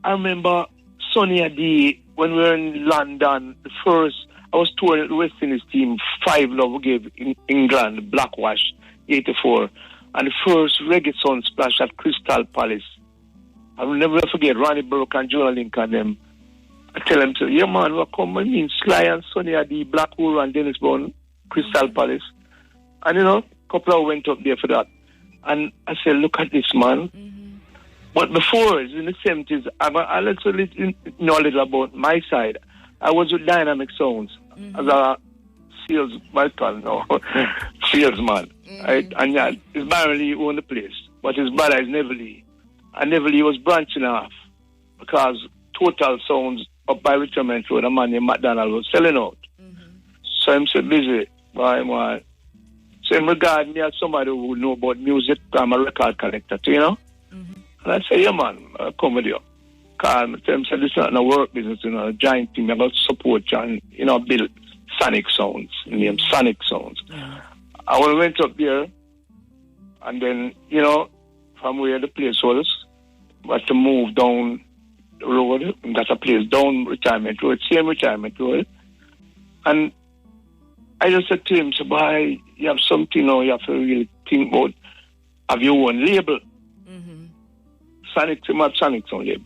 I remember Sonny Adi, when we were in London, I was touring the West Indies team, 5 Love we gave in England, Blackwash, 84. And the first reggae song splash at Crystal Palace. I will never forget Ronnie Burke and Jonah Link and them. I tell them, yeah man, we come, I mean, Sly and Sonny Adi, Black Hole and Dennis Brown, Crystal Palace. And you know, a couple of went up there for that. And I said, look at this, man. But before, in the 70s, I'll let you know a little about my side. I was with Dynamic Sounds as a salesman. Right? And yeah, his Byron Lee owned the place, but his brother is Neville Lee. And Neville Lee was branching off because Total Sounds up by Richmond Road, a man named McDonald was selling out. So I'm so busy, man. So in regard me as somebody who know about music, I'm a record collector too, you know? And I say, yeah, man, I'll come with you. Because I tell him, this is not a work business, you know, a giant team. I'm going to support you and, you know, build Sonic Sounds, named Sonic Sounds. I went up there, and then, you know, from where the place was, but to move down the road, and that's a place down Retirement Road, same Retirement Road. And I just said to him, so, boy, you have something now you have to really think about. Have your own label. Sonic Sound label.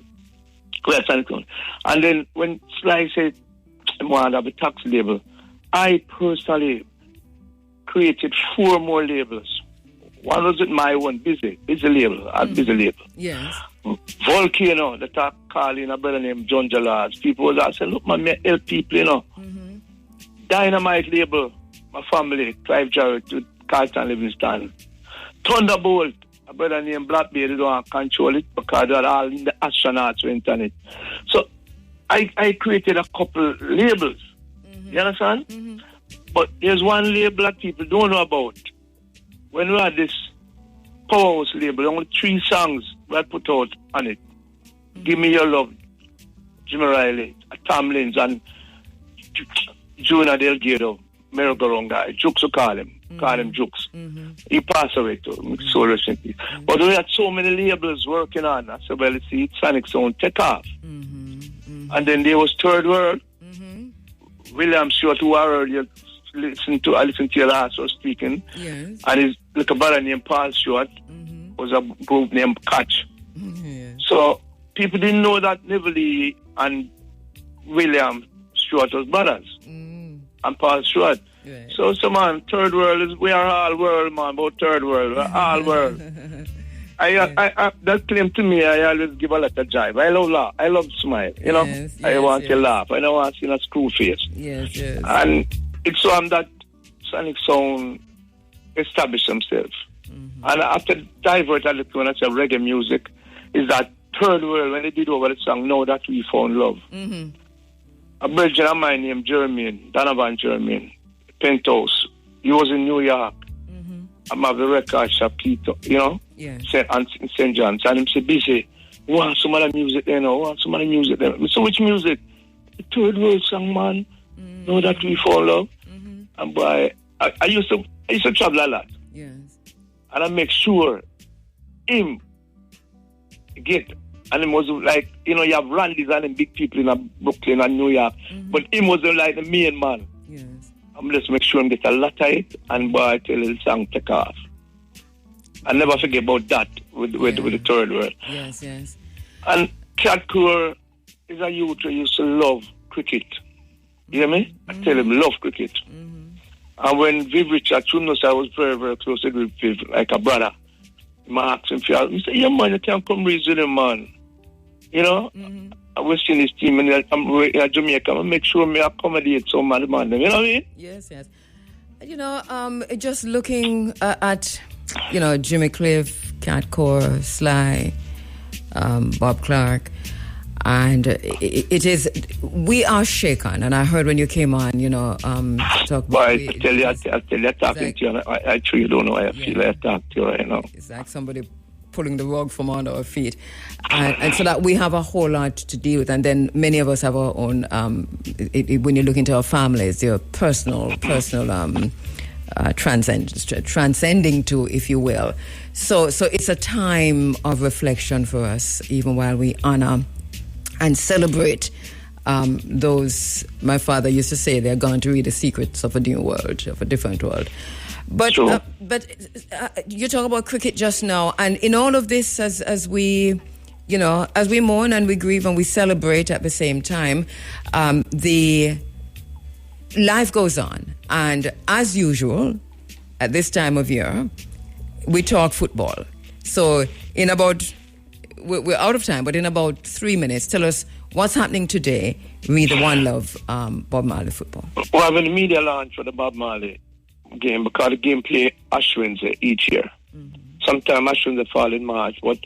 Well, Sonic Sound. And then when Sly said, I want to have a tax label, I personally created 4 more labels. One was with my own busy label, busy label. Yes. Volcano, that I call in a brother named John Jalas. People was asking, look, man, me help people, you know. Dynamite label, my family, Clive Jarrett with Carlton Livingston. Thunderbolt, a brother named Blackbeard, don't control it because they're all in the astronauts went on it. So I created a couple labels. You understand? But there's one label that people don't know about. When we had this Powerhouse label, only 3 songs were put out on it. Give Me Your Love, Jimmy Riley, Tom Lins, and Jonah Delgado, merry-go-round guy. Jukes, we call him Jukes. He passed away too, so recently. But we had so many labels working on. I said, well, let's see, Sonic Sound take off. And then there was Third World. William Stewart, who I heard I listened to your last was speaking. Yes. And his little brother named Paul Stewart was a group named Catch. So people didn't know that Neville Lee and William Stewart was brothers. And Paul Stewart. Right. So man, Third World we are all world, man, about Third World. We're all world. I that claim to me, I always give a lot of jive. I love laugh. I love smile. You know, I want to laugh. I don't want to see a screw face. Yes. And it's one that Sonic Sound established themselves. And after divert a little when I say reggae music, is that Third World when they did over the song Now That We Found Love. A virgin of mine named Jermaine, Donovan Jermaine, Penthouse. He was in New York. I'm at the record shop, you know, in St. John's. And him said, busy, want some other music there now, So which music? The Third World song, man. Know That We Fall Love. And boy, I used to travel a lot. Yes. And I make sure him get, and it was like, you know, you have Randy's and them big people in Brooklyn and New York, but him wasn't like the main man. Yes. I'm just make sure him get a lot of it, and boy, I tell the song take off. I never forget about that with the Third World. Yes. And Cat Core is a youth who used to love cricket. You hear me? I tell him, love cricket. And when Viv Richard, you know, I was very, very close with Viv, like a brother. I asked him, he said, yeah, man, you can't come raise with him, man. You know? I was in his team in Jamaica. I make sure I accommodate some man. You know what I mean? Yes. You know, just looking at, you know, Jimmy Cliff, Cat Core, Sly, Bob Clark, and it is, we are shaken. And I heard when you came on, you know, talk about. I tell you, talking to you, I truly don't know how I feel. I talk to you right now. It's like somebody pulling the rug from under our feet, and so that we have a whole lot to deal with, and then many of us have our own. When you look into our families, their personal transcending to, if you will. So it's a time of reflection for us, even while we honor and celebrate those. My father used to say they're going to read the secrets of a new world, of a different world. But sure. You talk about cricket just now, and in all of this, as we, you know, as we mourn and we grieve and we celebrate at the same time, the life goes on, and as usual, at this time of year, we talk football. So in about, we're out of time, but in about 3 minutes, tell us what's happening today with the One Love Bob Marley football. We're having a media launch for the Bob Marley game because the game play Ash Wednesday each year. Mm-hmm. Sometimes Ash Wednesday fall in March, but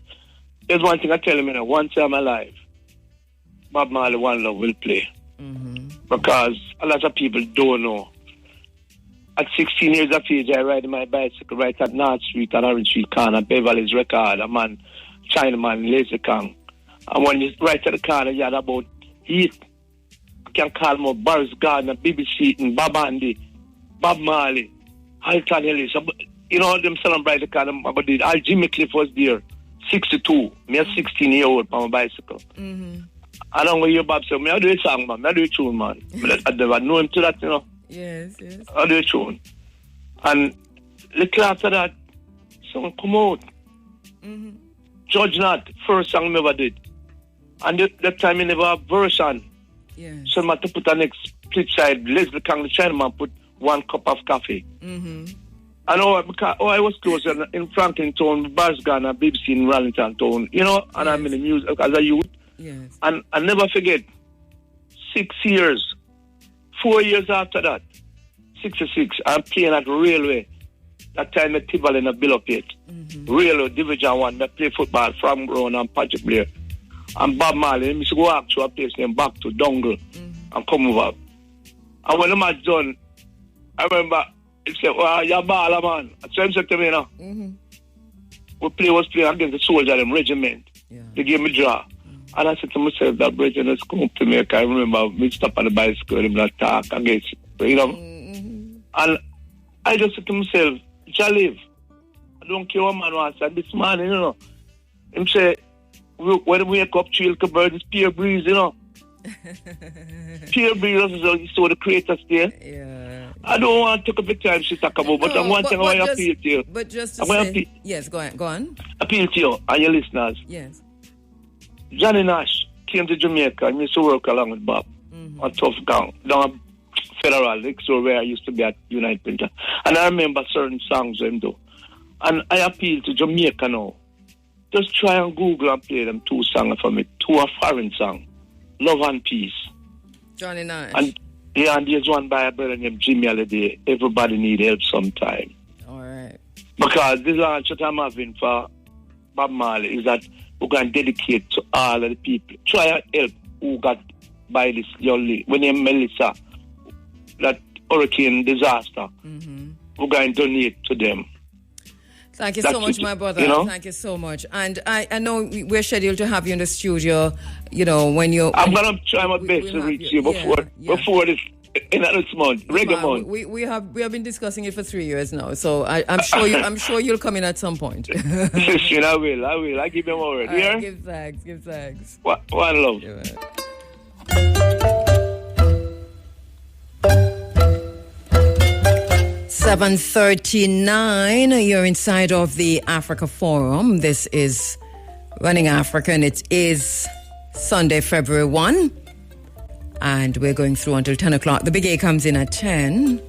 there's one thing I tell you, one time alive, Bob Marley One Love will play. Mm-hmm. Because a lot of people don't know. At 16 years of age, I ride my bicycle right at North Street and Orange Street corner, Beverly's Record, a man, Chinaman, Lazy Kang. And when you right at the corner, you had about 8. I can call them up, Boris Gardner, BBC, and Bob Andy, Bob Marley, Halton Ellis. You know, them celebrate the corner, but Jimmy Cliff was there, 62. Me a 16-year-old on my bicycle. Mm-hmm. I don't know what your Bob said. I do a song, man. I do a tune, man. I never know him to that, you know. Yes. I do a tune. And little after that, song come out. Mm-hmm. Judge Not, first song I ever did. And that time I never have version. Yes. So I had to put an split side. Leslie Kang, the Chinaman, put 1 cup of coffee. Mm-hmm. And because I was close in Franklin Town, Barsgan and BBC in Rallington Town, you know, and I'm in the music as a youth. Yes. And I never forget, 6 years, 4 years after that, 66, I'm playing at Railway. That time at Tibble in a bill up it. Mm-hmm. Railway Division 1, I play football from Brown and Patrick Blair. And Bob Marley, I used to go up to a place named back to Dongle and come over. And when the match done, I remember, he said, well, you're a baller, man. So he said to me, you know, we was playing against the soldier, them regiment. Yeah. They gave me draw. And I said to myself, that brethren has come to me. I remember me stop on the bicycle and not talk against, you know. Mm-hmm. And I just said to myself, Jaliv, I don't care what man wants. And this man, you know, him say, when we wake up, chill, bird, it's pure breeze, you know. Pure breeze is so the creators there. Yeah. I don't want to take up the time she talk about, but I want to appeal to you. But just to say, yes, go on. Appeal to you and your listeners. Yes. Johnny Nash came to Jamaica and used to work along with Bob on Tough Gang, down Federal, next door where I used to be at United Printer. And I remember certain songs of him do. And I appeal to Jamaica now. Just try and Google and play them 2 songs for me. 2 are foreign songs. Love and Peace. Johnny Nash. And there's one by a brother named Jimmy Holiday. Everybody need help sometime. All right. Because this launch that I'm having for Bob Marley is that we're going to dedicate to all of the people. Try and help who got by this young when named Melissa, that hurricane disaster. Mm-hmm. We're going to donate to them. Thank you so much, my brother. You know? Thank you so much. And I know we're scheduled to have you in the studio, you know, when you're... I'm going to try my best to reach you before this month, reggae month. We have been discussing it for 3 years now, so I'm sure you'll come in at some point. Yes, I will. I give them a word. Yeah? Give thanks. One love. Yeah. 7:39. You're inside of the Africa Forum. This is Running Africa, and it is Sunday, February 1. And we're going through until 10 o'clock. The Big A comes in at 10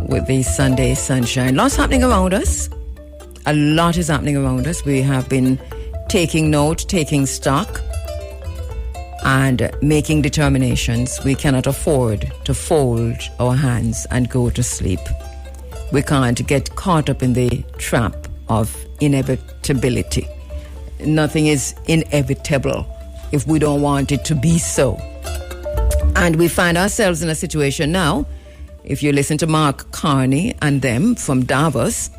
with the Sunday sunshine. Lots happening around us. A lot is happening around us. We have been taking note, taking stock, and making determinations. We cannot afford to fold our hands and go to sleep. We can't get caught up in the trap of inevitability. Nothing is inevitable if we don't want it to be so. And we find ourselves in a situation now, if you listen to Mark Carney and them from Davos,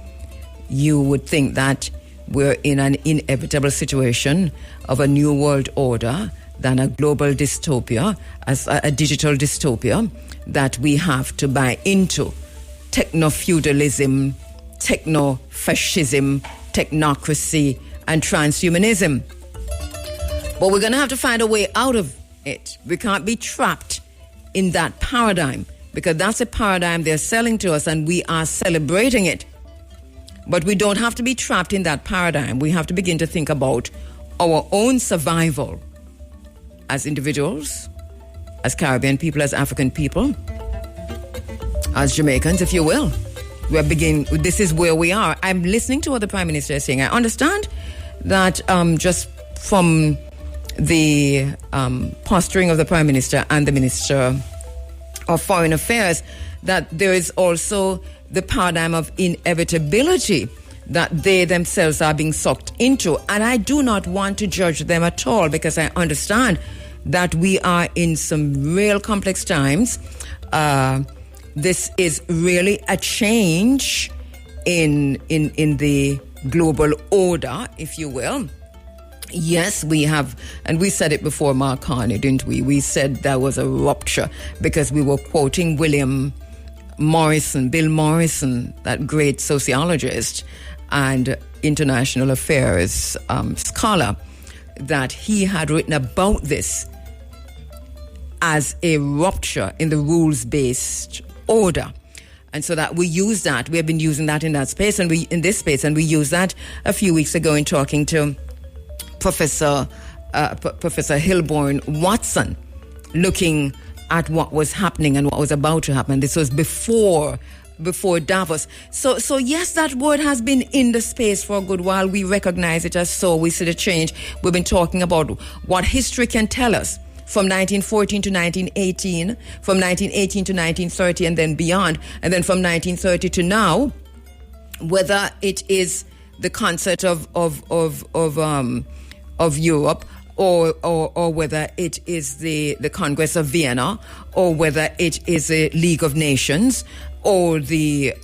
you would think that we're in an inevitable situation of a new world order than a global dystopia, as a digital dystopia that we have to buy into. Techno-feudalism, techno-fascism, technocracy, and transhumanism. But we're going to have to find a way out of it. We can't be trapped in that paradigm, because that's a paradigm they're selling to us and we are celebrating it. But we don't have to be trapped in that paradigm. We have to begin to think about our own survival as individuals, as Caribbean people, as African people, as Jamaicans, if you will. This is where we are. I'm listening to what the Prime Minister is saying. I understand that just from the posturing of the Prime Minister and the Minister of Foreign Affairs, that there is also the paradigm of inevitability that they themselves are being sucked into. And I do not want to judge them at all, because I understand that we are in some real complex times. This is really a change in the global order, if you will. Yes, we have, and we said it before, Mark Carney, didn't we? We said there was a rupture because we were quoting Bill Morrison, that great sociologist and international affairs scholar, that he had written about this as a rupture in the rules-based order. And so that we use that. We have been using that in that space, and we used that a few weeks ago in talking to Professor Hilborn Watson, looking at what was happening and what was about to happen. This was before Davos. So yes, that word has been in the space for a good while. We recognize it as so. We see the change. We've been talking about what history can tell us from 1914 to 1918, from 1918 to 1930, and then beyond, and then from 1930 to now, whether it is the concept of Europe, or whether it is the Congress of Vienna, or whether it is the League of Nations, or the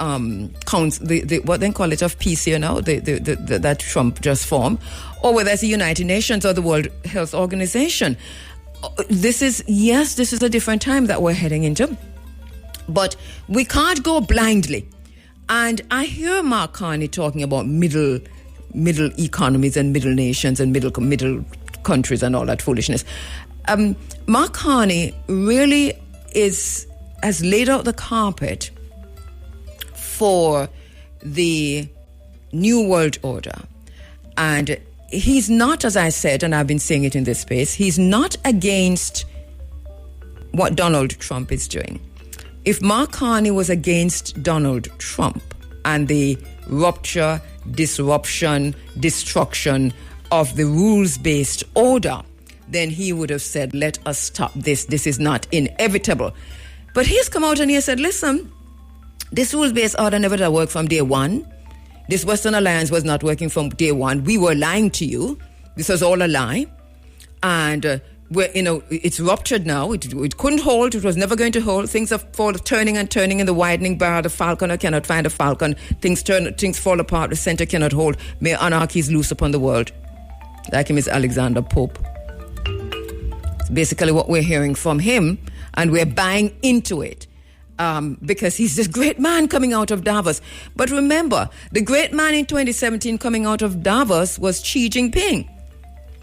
what they call it, of peace here now, that Trump just formed, or whether it's the United Nations or the World Health Organization. This is a different time that we're heading into, but we can't go blindly. And I hear Mark Carney talking about middle economies and middle nations and middle countries and all that foolishness. Mark Carney really has laid out the carpet for the New World Order. And he's not, as I said, and I've been saying it in this space, he's not against what Donald Trump is doing. If Mark Carney was against Donald Trump and the rupture, disruption, destruction of the rules-based order, then he would have said, let us stop this. This is not inevitable. But he's come out and he has said, listen, this rules-based order never did work from day one. This Western Alliance was not working from day one. We were lying to you. This was all a lie. And it's ruptured now. It couldn't hold. It was never going to hold. Things are turning and turning in the widening bar. The falconer cannot find a falcon. Things fall apart. The center cannot hold. May anarchy is loose upon the world. Like him is Alexander Pope. It's basically what we're hearing from him, and we're buying into it. Because he's this great man coming out of Davos. But remember, the great man in 2017 coming out of Davos was Xi Jinping.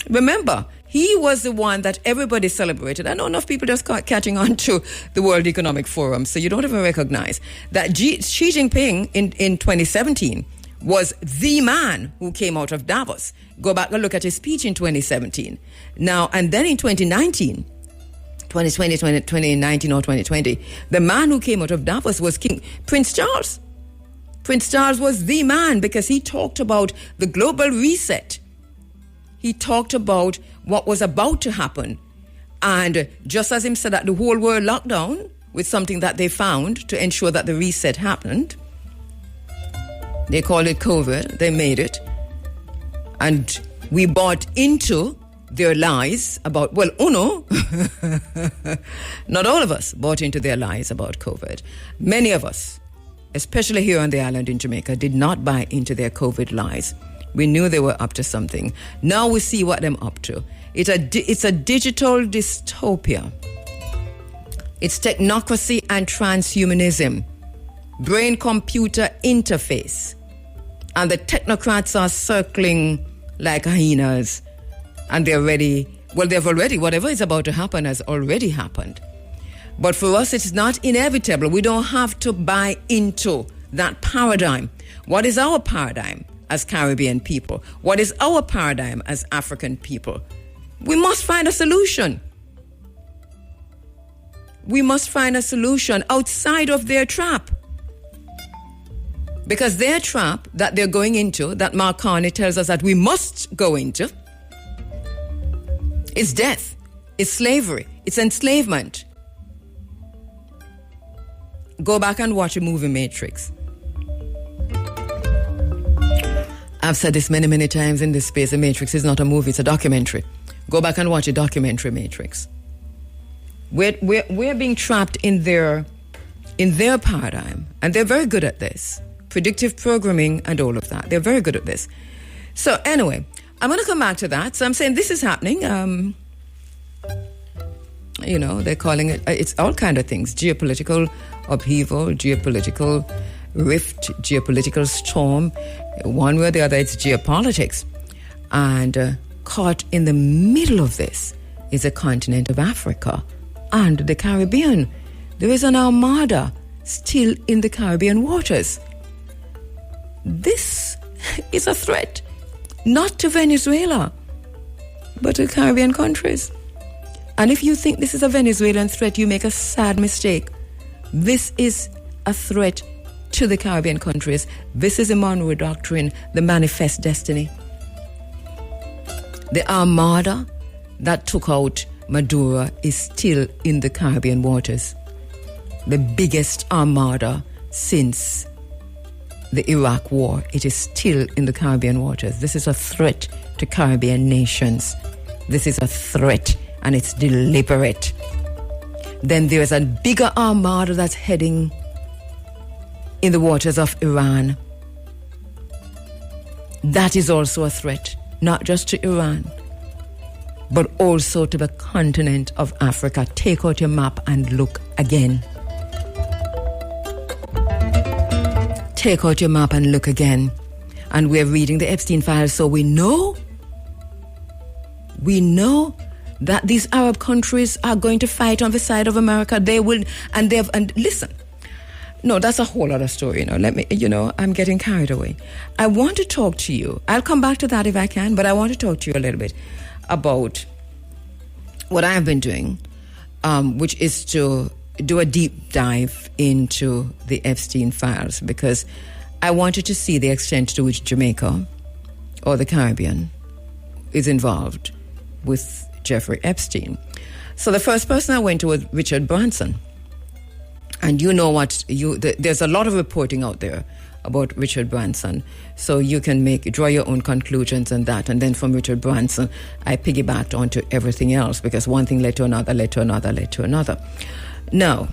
Remember, he was the one that everybody celebrated. I know enough people just catching on to the World Economic Forum, so you don't even recognize that Xi Jinping in 2017 was the man who came out of Davos. Go back and look at his speech in 2017. Now, and then in 2019 or 2020, the man who came out of Davos was Prince Charles. Prince Charles was the man because he talked about the global reset. He talked about what was about to happen. And just as him said that the whole world locked down with something that they found to ensure that the reset happened, they called it COVID. They made it. And we bought into their lies about, not all of us bought into their lies about COVID. Many of us, especially here on the island in Jamaica, did not buy into their COVID lies. We knew they were up to something. Now we see what they're up to. It's a digital dystopia. It's technocracy and transhumanism. Brain-computer interface. And the technocrats are circling like hyenas. And they've already, whatever is about to happen has already happened. But for us, it's not inevitable. We don't have to buy into that paradigm. What is our paradigm as Caribbean people? What is our paradigm as African people? We must find a solution. We must find a solution outside of their trap. Because their trap that they're going into, that Mark Carney tells us that we must go into, is death, it's slavery, it's enslavement. Go back and watch a movie, Matrix. I've said this many, many times in this space. The Matrix is not a movie, it's a documentary. Go back and watch a documentary, Matrix. We're being trapped in their paradigm, and they're very good at this. Predictive programming and all of that. They're very good at this. So anyway, I'm going to come back to that. So I'm saying this is happening. They're calling it, it's all kind of things. Geopolitical upheaval, geopolitical rift, geopolitical storm. One way or the other, it's geopolitics. And caught in the middle of this is the continent of Africa and the Caribbean. There is an armada still in the Caribbean waters. This is a threat, not to Venezuela, but to Caribbean countries. And if you think this is a Venezuelan threat, you make a sad mistake. This is a threat to the Caribbean countries. This is the Monroe Doctrine, the manifest destiny. The armada that took out Maduro is still in the Caribbean waters. The biggest armada since the Iraq War. It is still in the Caribbean waters. This is a threat to Caribbean nations. This is a threat, and it's deliberate. Then there's a bigger armada that's heading in the waters of Iran. That is also a threat, not just to Iran, but also to the continent of Africa. Take out your map and look again. Take out your map and look again. And we're reading the Epstein files, so we know that these Arab countries are going to fight on the side of America. They will, and listen. No, that's a whole other story. I'm getting carried away. I want to talk to you. I'll come back to that if I can, but I want to talk to you a little bit about what I have been doing, which is to do a deep dive into the Epstein files, because I wanted to see the extent to which Jamaica or the Caribbean is involved with Jeffrey Epstein. So the first person I went to was Richard Branson. And there's a lot of reporting out there about Richard Branson. So you can draw your own conclusions on that. And then from Richard Branson, I piggybacked onto everything else, because one thing led to another, led to another, led to another. Now,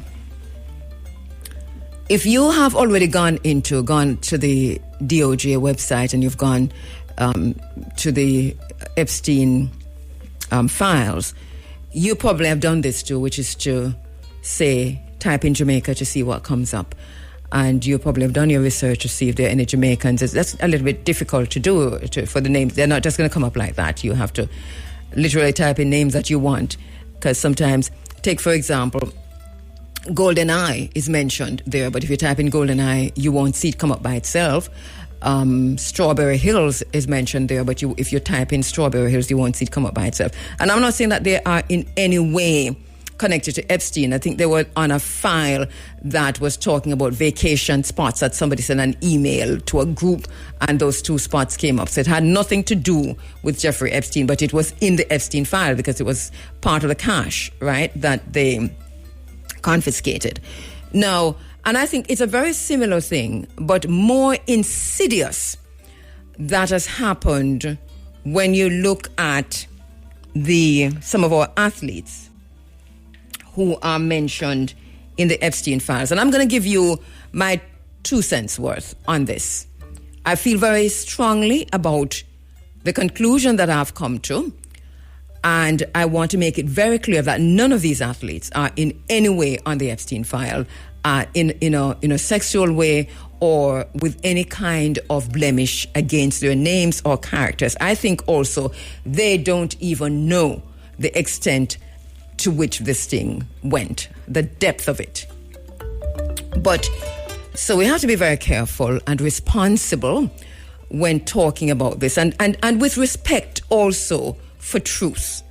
if you have already gone to the DOJ website and you've gone to the Epstein files, you probably have done this too, which is to say, type in Jamaica to see what comes up. And you probably have done your research to see if there are any Jamaicans. That's a little bit difficult to do for the names. They're not just going to come up like that. You have to literally type in names that you want, because sometimes, take for example, GoldenEye is mentioned there, but if you type in GoldenEye, you won't see it come up by itself. Strawberry Hills is mentioned there, but if you type in Strawberry Hills, you won't see it come up by itself. And I'm not saying that they are in any way connected to Epstein. I think they were on a file that was talking about vacation spots that somebody sent an email to a group, and those two spots came up. So it had nothing to do with Jeffrey Epstein, but it was in the Epstein file because it was part of the cash, right, that they confiscated. Now, and I think it's a very similar thing, but more insidious, that has happened when you look at some of our athletes who are mentioned in the Epstein files. And I'm going to give you my 2 cents worth on this. I feel very strongly about the conclusion that I've come to, and I want to make it very clear that none of these athletes are in any way on the Epstein file in a sexual way or with any kind of blemish against their names or characters. I think also they don't even know the extent to which this thing went, the depth of it. But so we have to be very careful and responsible when talking about this, and with respect also for truth.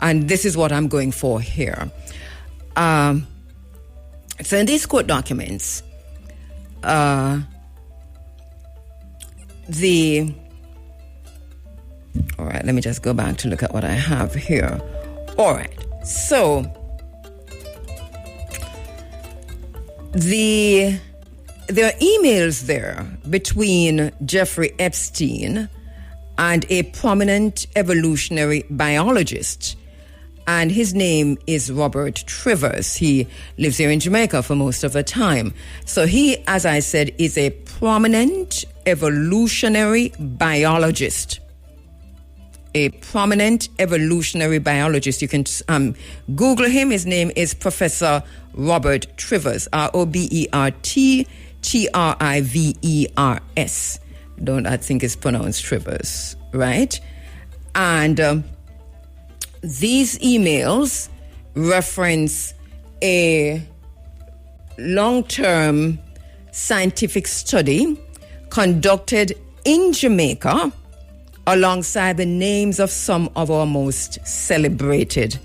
And this is what I'm going for here. So in these court documents, All right, let me just go back to look at what I have here. All right, so there are emails there between Jeffrey Epstein and a prominent evolutionary biologist. And his name is Robert Trivers. He lives here in Jamaica for most of the time. So he, as I said, is a prominent evolutionary biologist. A prominent evolutionary biologist. You can Google him. His name is Professor Robert Trivers. RobertTrivers. I think it's pronounced Trivers, right? And these emails reference a long-term scientific study conducted in Jamaica alongside the names of some of our most celebrated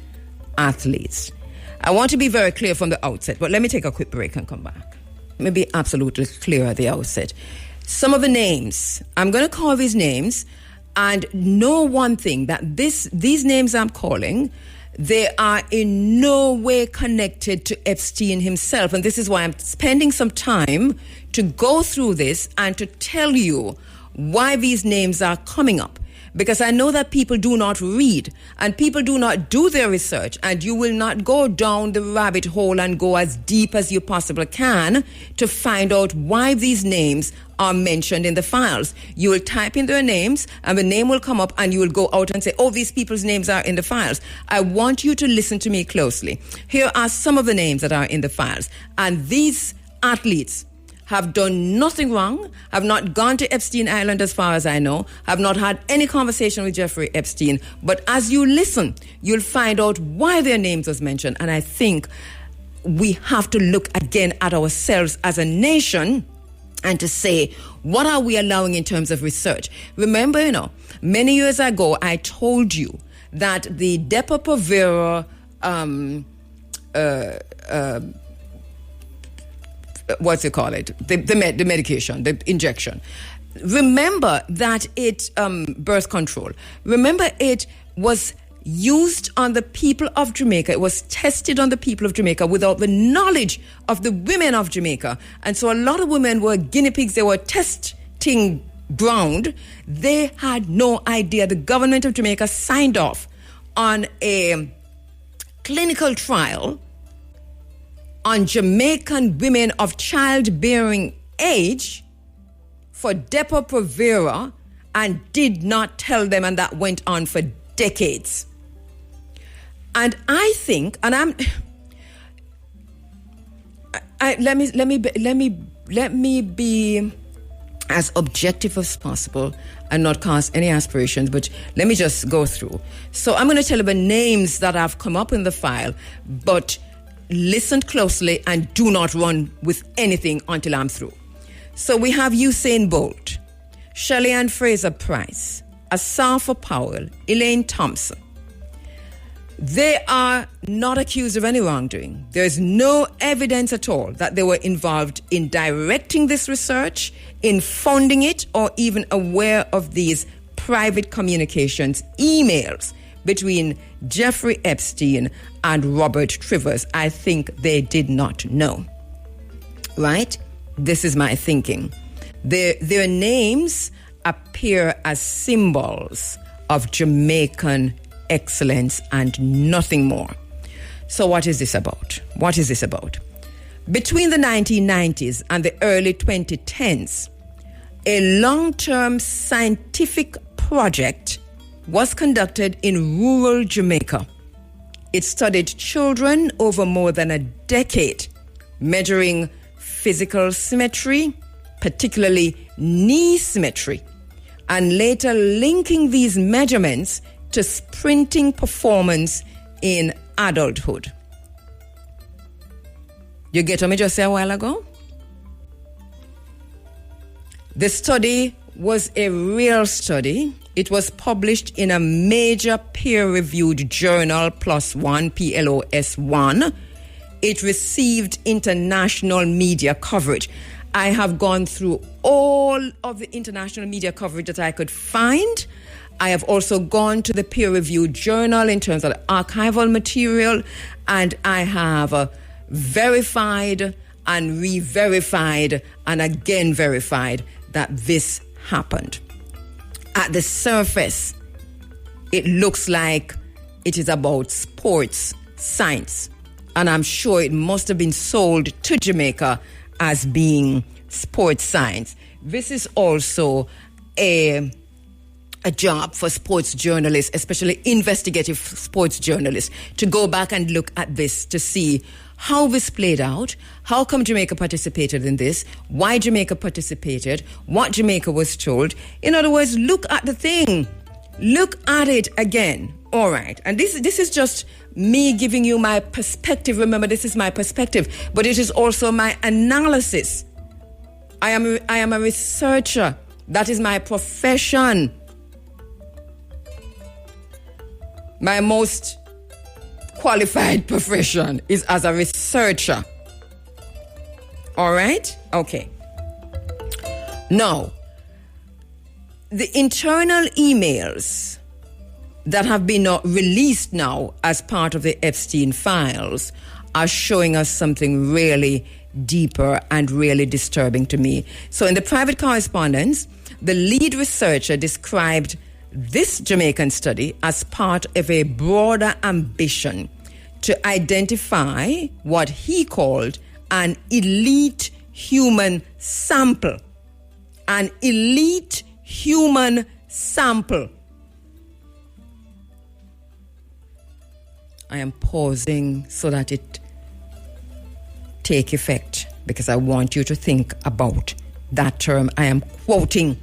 athletes. I want to be very clear from the outset, but let me take a quick break and come back. Let me be absolutely clear at the outset. Some of the names, I'm going to call these names, and know one thing, that these names I'm calling, they are in no way connected to Epstein himself. And this is why I'm spending some time to go through this and to tell you why these names are coming up. Because I know that people do not read and people do not do their research, and you will not go down the rabbit hole and go as deep as you possibly can to find out why these names are mentioned in the files. You will type in their names and the name will come up and you will go out and say, oh, these people's names are in the files. I want you to listen to me closely. Here are some of the names that are in the files. And these athletes have done nothing wrong, have not gone to Epstein Island as far as I know, have not had any conversation with Jeffrey Epstein. But as you listen, you'll find out why their names was mentioned. And I think we have to look again at ourselves as a nation and to say, what are we allowing in terms of research? Remember, many years ago, I told you that the Depo-Provera the medication, the injection. Remember that birth control. Remember it was used on the people of Jamaica. It was tested on the people of Jamaica without the knowledge of the women of Jamaica. And so a lot of women were guinea pigs. They were testing ground. They had no idea. The government of Jamaica signed off on a clinical trial on Jamaican women of childbearing age for Depo-Provera and did not tell them, and that went on for decades. And I think, and let me be as objective as possible and not cast any aspirations, but let me just go through. So I'm going to tell you the names that have come up in the file, but listen closely and do not run with anything until I'm through. So we have Usain Bolt, Shelley Ann Fraser-Price, Asafa Powell, Elaine Thompson. They are not accused of any wrongdoing. There is no evidence at all that they were involved in directing this research, in funding it, or even aware of these private communications, emails between Jeffrey Epstein and Robert Trivers. I think they did not know. Right? This is my thinking. Their names appear as symbols of Jamaican excellence and nothing more. So what is this about? What is this about? Between the 1990s and the early 2010s, a long-term scientific project was conducted in rural Jamaica. It studied children over more than a decade, measuring physical symmetry, particularly knee symmetry, and later linking these measurements to sprinting performance in adulthood. You get what I just said a while ago? The study was a real study. It was published in a major peer-reviewed journal, PLOS ONE. It received international media coverage. I have gone through all of the international media coverage that I could find. I have also gone to the peer-reviewed journal in terms of the archival material, and I have verified and re-verified and again verified that this happened. At the surface, it looks like it is about sports science, and I'm sure it must have been sold to Jamaica as being sports science. This is also a job for sports journalists, especially investigative sports journalists, to go back and look at this to see how this played out, how come Jamaica participated in this, why Jamaica participated, what Jamaica was told. In other words, look at the thing. Look at it again. All right. And this is just me giving you my perspective. Remember, this is my perspective, but it is also my analysis. I am a researcher. That is my profession. My most qualified profession is as a researcher. All right? Okay. Now, the internal emails that have been released now as part of the Epstein files are showing us something really deeper and really disturbing to me. So in the private correspondence, the lead researcher described this Jamaican study as part of a broader ambition to identify what he called an elite human sample. An elite human sample. I am pausing so that it take effect because I want you to think about that term I am quoting.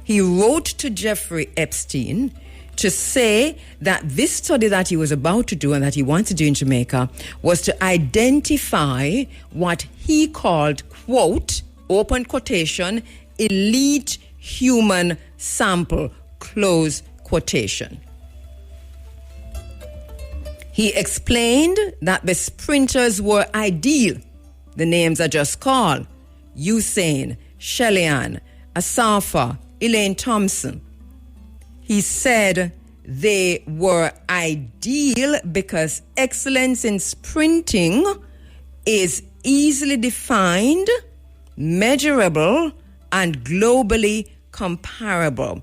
He wrote to Jeffrey Epstein to say that this study that he was about to do and that he wanted to do in Jamaica was to identify what he called, quote, open quotation, elite human sample, close quotation. He explained that the sprinters were ideal. The names are just called: Usain, Shelley-Ann, Asafa, Elaine Thompson. He said they were ideal because excellence in sprinting is easily defined, measurable, and globally comparable.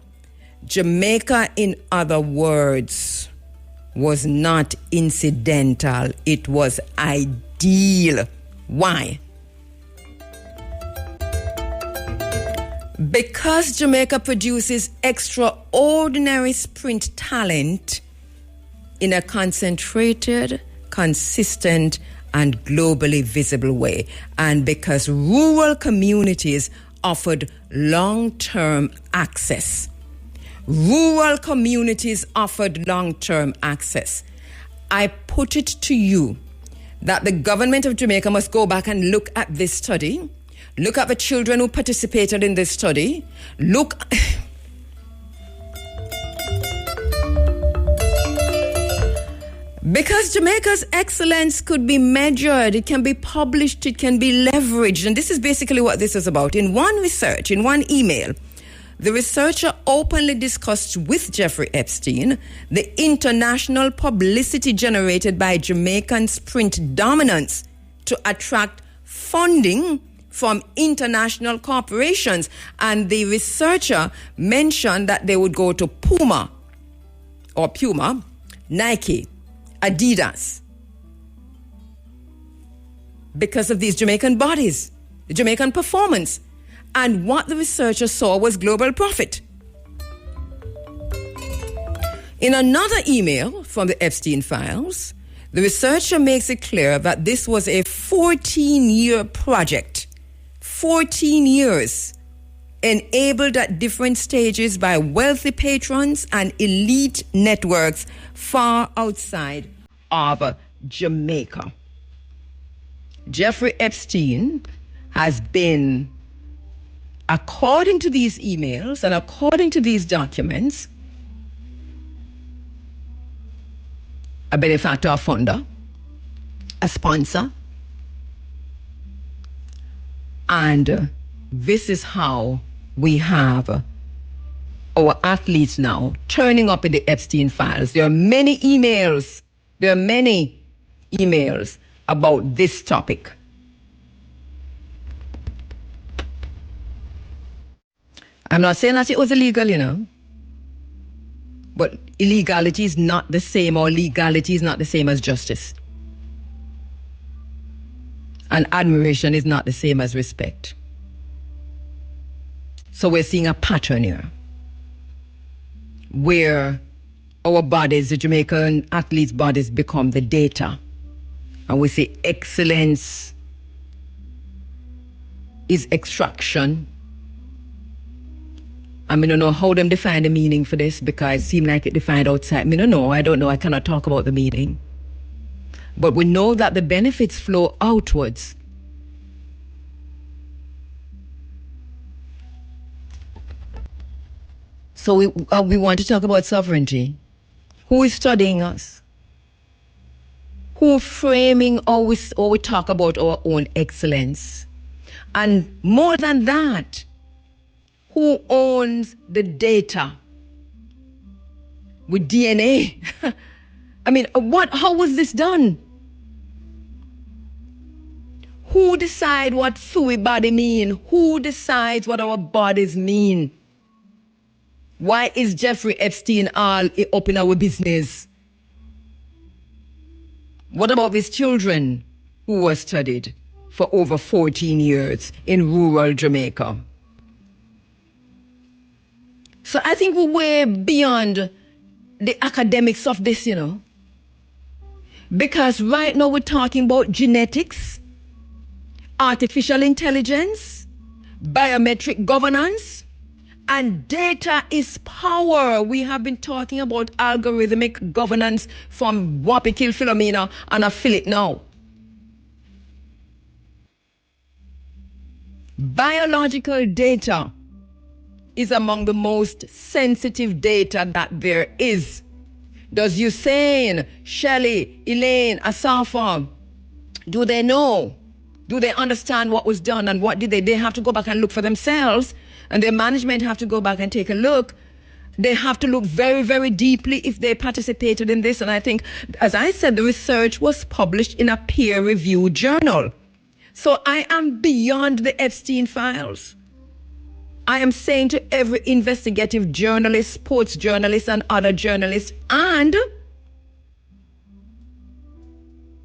Jamaica, in other words, was not incidental. It was ideal. Why? Because Jamaica produces extraordinary sprint talent in a concentrated, consistent, and globally visible way. And because rural communities offered long-term access. Rural communities offered long-term access. I put it to you that the government of Jamaica must go back and look at this study. Look at the children who participated in this study. Look. Because Jamaica's excellence could be measured, it can be published, it can be leveraged. And this is basically what this is about. In one research, in one email, the researcher openly discussed with Jeffrey Epstein the international publicity generated by Jamaican sprint dominance to attract funding from international corporations. And the researcher mentioned that they would go to Puma, Nike, Adidas, because of these Jamaican bodies, the Jamaican performance. And what the researcher saw was global profit. In another email from the Epstein files, the researcher makes it clear that this was a 14-year project. 14 years, enabled at different stages by wealthy patrons and elite networks far outside of Jamaica. Jeffrey Epstein has been, according to these emails and according to these documents, a benefactor, a funder, a sponsor, and this is how we have our athletes now turning up in the Epstein files. There are many emails. About this topic. I'm not saying that it was illegal, but illegality is not the same, or legality is not the same as justice. And admiration is not the same as respect. So we're seeing a pattern here where our bodies, the Jamaican athletes' bodies, become the data. And we say excellence is extraction. I don't know how them define the meaning for this, because it seems like it defined outside. I don't know. I cannot talk about the meaning. But we know that the benefits flow outwards. So we want to talk about sovereignty. Who is studying us? Who framing or we talk about our own excellence? And more than that, who owns the data with DNA? How was this done? Who decide what fluid body mean? Who decides what our bodies mean? Why is Jeffrey Epstein all up in our business? What about these children who were studied for over 14 years in rural Jamaica? So I think we're way beyond the academics of this, Because right now we're talking about genetics, artificial intelligence, biometric governance, and data is power. We have been talking about algorithmic governance from Wapikil Philomena, and I feel it now. Biological data is among the most sensitive data that there is. Does Usain, Shelley, Elaine, Asafa, do they know? Do they understand what was done, and what did they? They have to go back and look for themselves, and their management have to go back and take a look. They have to look very, very deeply if they participated in this. And I think, as I said, the research was published in a peer-reviewed journal. So I am beyond the Epstein files. I am saying to every investigative journalist, sports journalist, and other journalists, and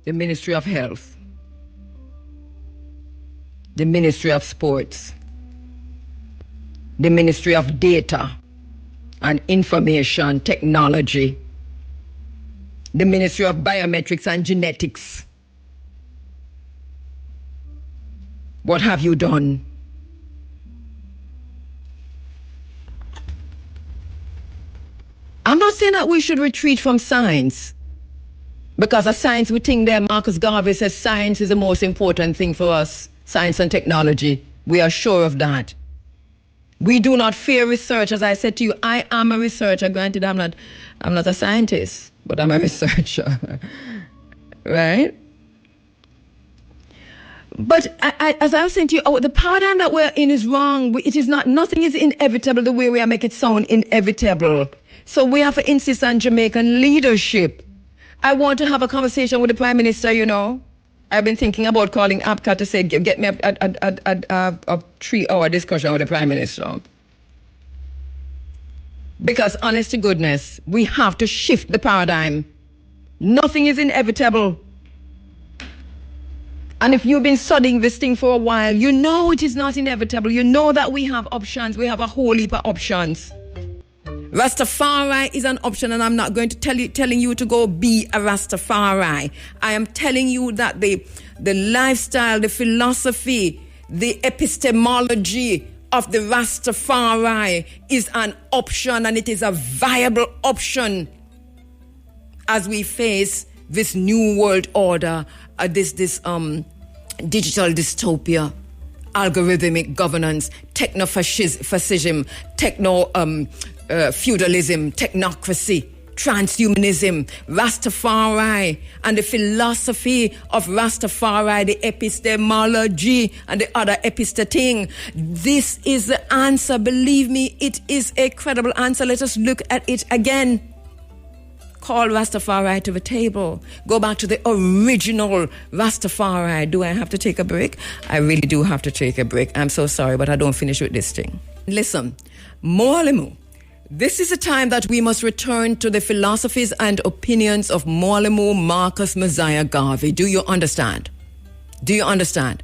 the Ministry of Health, the Ministry of Sports, the Ministry of Data and Information Technology, the Ministry of Biometrics and Genetics. What have you done? I'm not saying that we should retreat from science, because of science we think that Marcus Garvey says science is the most important thing for us, science and technology. We are sure of that. We do not fear research. As I said to you, I am a researcher. Granted, I'm not a scientist, but I'm a researcher, right? But as I was saying to you, the paradigm that we're in is wrong. It is not. Nothing is inevitable the way we are making it sound inevitable. So we have to insist on Jamaican leadership. I want to have a conversation with the Prime Minister, I've been thinking about calling APCA to say, get me a 3-hour discussion with the Prime Minister. Because honest to goodness, we have to shift the paradigm. Nothing is inevitable. And if you've been studying this thing for a while, you know it is not inevitable. You know that we have options. We have a whole heap of options. Rastafari is an option, and I'm not going to telling you to go be a Rastafari. I am telling you that the lifestyle, the philosophy, the epistemology of the Rastafari is an option, and it is a viable option as we face this new world order, this digital dystopia, algorithmic governance, techno-fascism, feudalism, technocracy. transhumanism, Rastafari, and the philosophy of Rastafari, the epistemology, and the other epistating. This is the answer. Believe me, it is a credible answer. Let us look at it again. Call Rastafari to the table. Go back to the original Rastafari. Do I have to take a break? I really do have to take a break. I'm so sorry, but I don't finish with this thing. Listen, Moalimu. This is a time that we must return to the philosophies and opinions of Moalimu Marcus Messiah Garvey. Do you understand? Do you understand?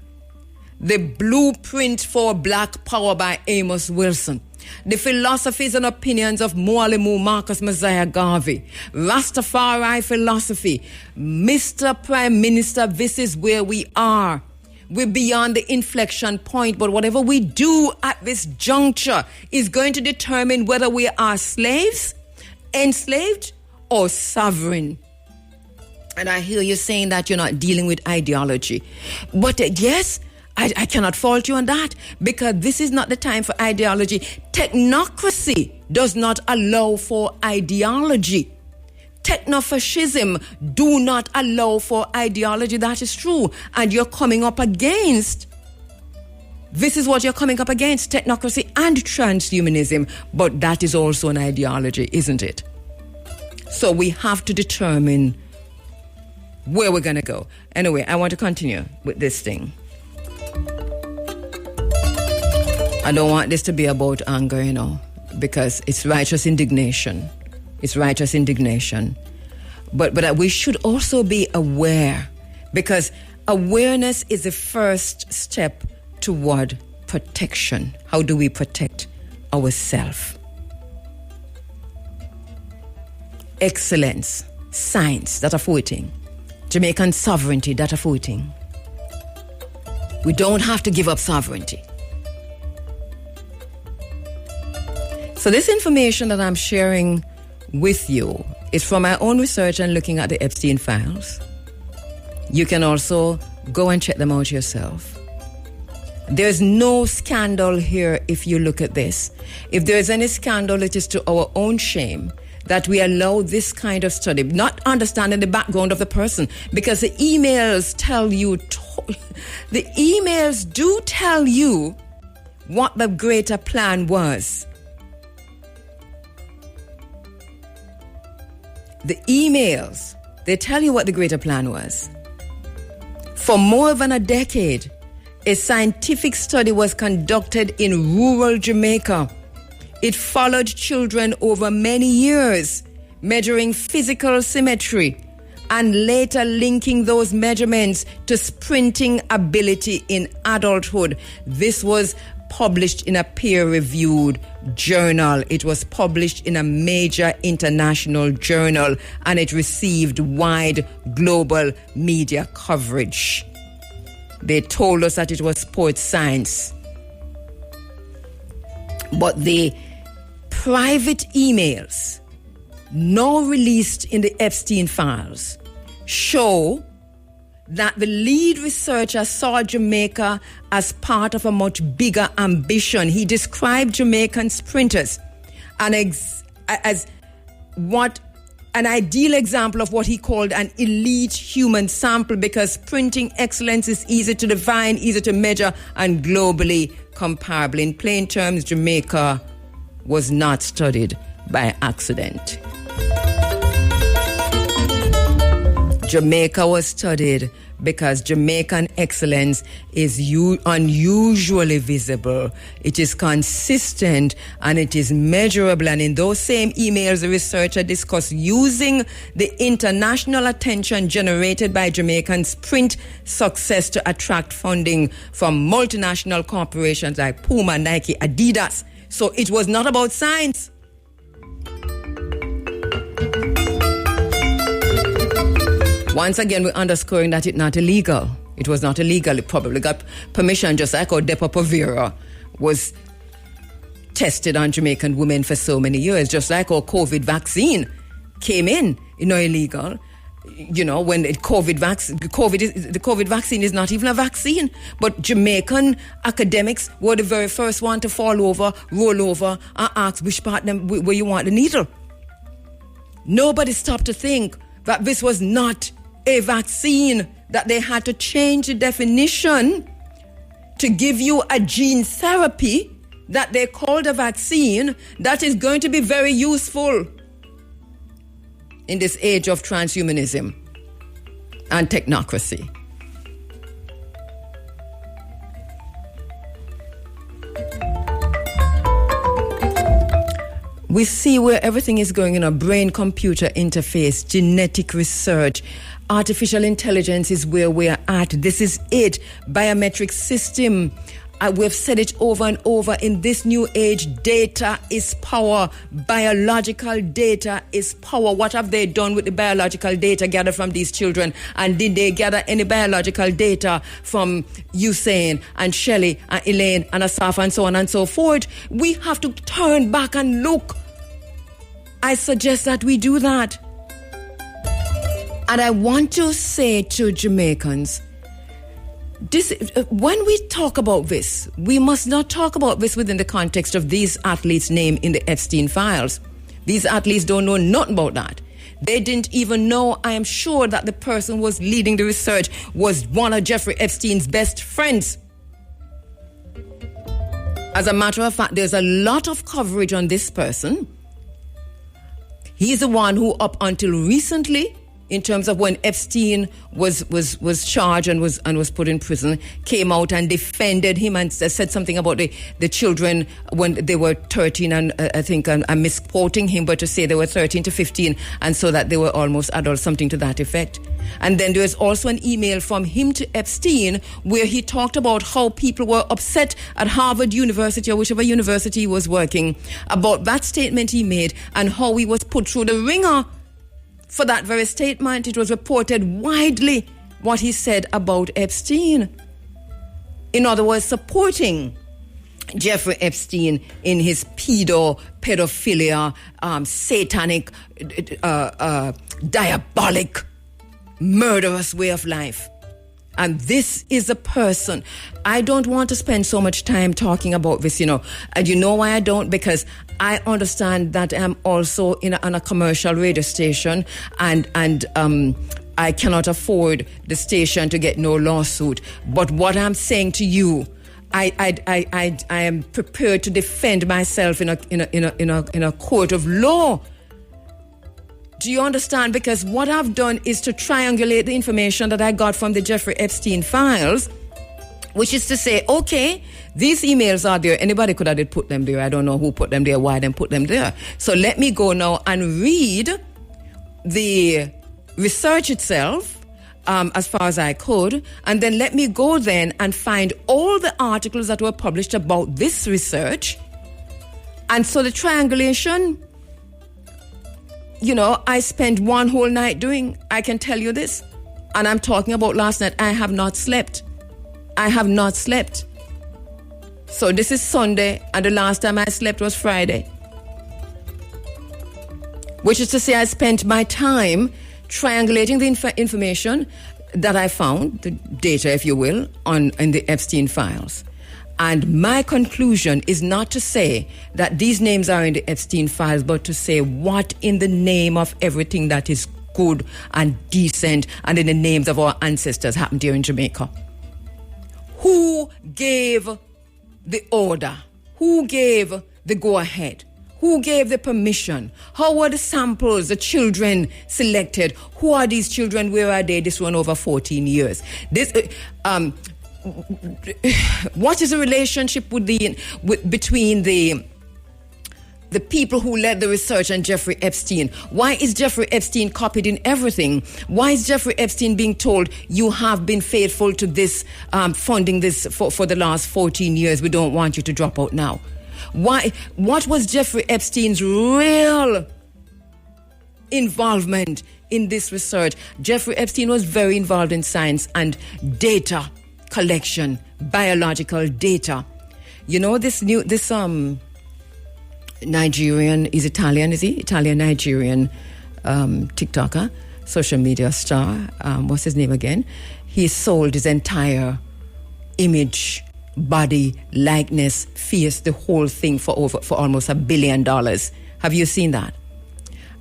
The Blueprint for Black Power by Amos Wilson. The philosophies and opinions of Moalimu Marcus Messiah Garvey. Rastafari philosophy. Mr. Prime Minister, this is where we are. We're beyond the inflection point, but whatever we do at this juncture is going to determine whether we are slaves, enslaved, or sovereign. And I hear you saying that you're not dealing with ideology. But yes, I cannot fault you on that, because this is not the time for ideology. Technocracy does not allow for ideology. Technofascism do not allow for ideology. That is true. And you're coming up against, this is what you're coming up against, technocracy and transhumanism. But that is also an ideology, isn't it? So we have to determine where we're going to go. Anyway, I want to continue with this thing. I don't want this to be about anger, because it's righteous indignation. It's righteous indignation. But we should also be aware, because awareness is the first step toward protection. How do we protect ourselves? Excellence, science, that are forwarding. Jamaican sovereignty, that are forwarding. We don't have to give up sovereignty. So this information that I'm sharing with you is from my own research and looking at the Epstein files. You can also go and check them out yourself. There's no scandal here if you look at this. If there's any scandal, it is to our own shame that we allow this kind of study, not understanding the background of the person, because the emails tell you, the emails do tell you what the greater plan was. The emails, they tell you what the greater plan was. For more than a decade, a scientific study was conducted in rural Jamaica. It followed children over many years, measuring physical symmetry and later linking those measurements to sprinting ability in adulthood. This was published in a peer-reviewed journal. It was published in a major international journal, and it received wide global media coverage. They told us that it was sports science. But the private emails, now released in the Epstein files, show that the lead researcher saw Jamaica as part of a much bigger ambition. He described Jamaican sprinters as what an ideal example of what he called an elite human sample, because sprinting excellence is easy to define, easy to measure, and globally comparable. In plain terms, Jamaica was not studied by accident. Jamaica was studied because Jamaican excellence is unusually visible. It is consistent and it is measurable. And in those same emails, the researcher discussed using the international attention generated by Jamaican sprint success to attract funding from multinational corporations like Puma, Nike, Adidas. So it was not about science. Once again, we're underscoring that it's not illegal. It was not illegal. It probably got permission, just like how Depo-Provera was tested on Jamaican women for so many years, just like our COVID vaccine came in, illegal. When the COVID vaccine is not even a vaccine, but Jamaican academics were the very first one to fall over, roll over, and ask which part where you want the needle. Nobody stopped to think that this was not a vaccine, that they had to change the definition to give you a gene therapy that they called a vaccine that is going to be very useful in this age of transhumanism and technocracy. We see where everything is going in a brain-computer interface, genetic research, artificial intelligence is where we are at. This is it. Biometric system. We've said it over and over. In this new age, data is power. Biological data is power. What have they done with the biological data gathered from these children? And did they gather any biological data from Usain and Shelley and Elaine and Asaf and so on and so forth? We have to turn back and look. I suggest that we do that. And I want to say to Jamaicans, when we talk about this, we must not talk about this within the context of these athletes' name in the Epstein files. These athletes don't know nothing about that. They didn't even know, I am sure, that the person who was leading the research was one of Jeffrey Epstein's best friends. As a matter of fact, there's a lot of coverage on this person. He's the one who, up until recently, in terms of when Epstein was charged and was put in prison, came out and defended him and said something about the children when they were 13, and I think I'm misquoting him, but to say they were 13 to 15, and so that they were almost adults, something to that effect. And then there's also an email from him to Epstein where he talked about how people were upset at Harvard University or whichever university he was working about that statement he made and how he was put through the ringer for that very statement. It was reported widely what he said about Epstein. In other words, supporting Jeffrey Epstein in his pedophilia, satanic, diabolic, murderous way of life. And this is a person. I don't want to spend so much time talking about this, And you know why I don't? Because I understand that I'm also on a commercial radio station, and I cannot afford the station to get no lawsuit. But what I'm saying to you, I am prepared to defend myself in a court of law. Do you understand? Because what I've done is to triangulate the information that I got from the Jeffrey Epstein files, which is to say, okay, these emails are there. Anybody could have put them there. I don't know who put them there, why they put them there. So let me go now and read the research itself as far as I could. And then let me go then and find all the articles that were published about this research. And so the triangulation, I spent one whole night doing. I can tell you this. And I'm talking about last night. I have not slept. So this is Sunday, and the last time I slept was Friday. Which is to say, I spent my time triangulating the information that I found, the data, if you will, in the Epstein files. And my conclusion is not to say that these names are in the Epstein files, but to say what in the name of everything that is good and decent and in the names of our ancestors happened here in Jamaica. Who gave the order? Who gave the go-ahead? Who gave the permission? How were the samples, the children selected? Who are these children? Where are they? This one over 14 years. What is the relationship between the people who led the research and Jeffrey Epstein? Why is Jeffrey Epstein copied in everything? Why is Jeffrey Epstein being told, you have been faithful to this, funding this for the last 14 years. We don't want you to drop out now. Why? What was Jeffrey Epstein's real involvement in this research? Jeffrey Epstein was very involved in science and data collection, biological data. This Nigerian, is Italian, is he? Italian-Nigerian TikToker, social media star. What's his name again? He sold his entire image, body, likeness, face, the whole thing for almost $1 billion. Have you seen that?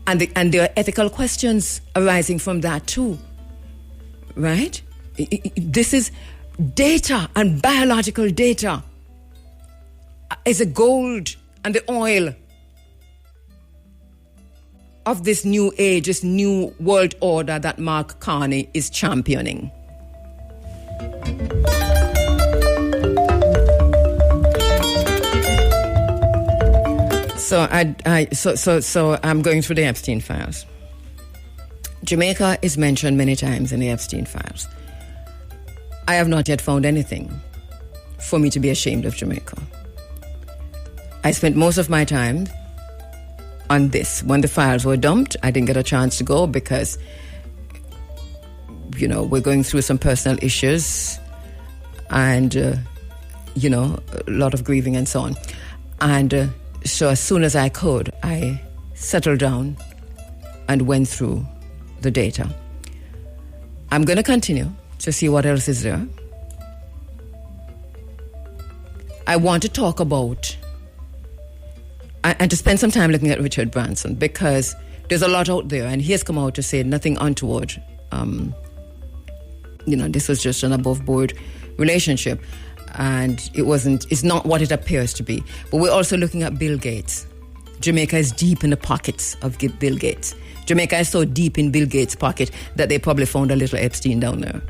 And there are ethical questions arising from that too, right? This is data, and biological data is the gold and the oil of this new age, this new world order that Mark Carney is championing. So I'm going through the Epstein files. Jamaica is mentioned many times in the Epstein files. I have not yet found anything for me to be ashamed of Jamaica. I spent most of my time on this. When the files were dumped, I didn't get a chance to go because, we're going through some personal issues and, a lot of grieving and so on. And so as soon as I could, I settled down and went through the data. I'm going to continue to see what else is there. I want to talk about and to spend some time looking at Richard Branson, because there's a lot out there, and he has come out to say nothing untoward. This was just an above-board relationship, and it's not what it appears to be. But we're also looking at Bill Gates. Jamaica is deep in the pockets of Bill Gates. Jamaica is so deep in Bill Gates' pocket that they probably found a little Epstein down there.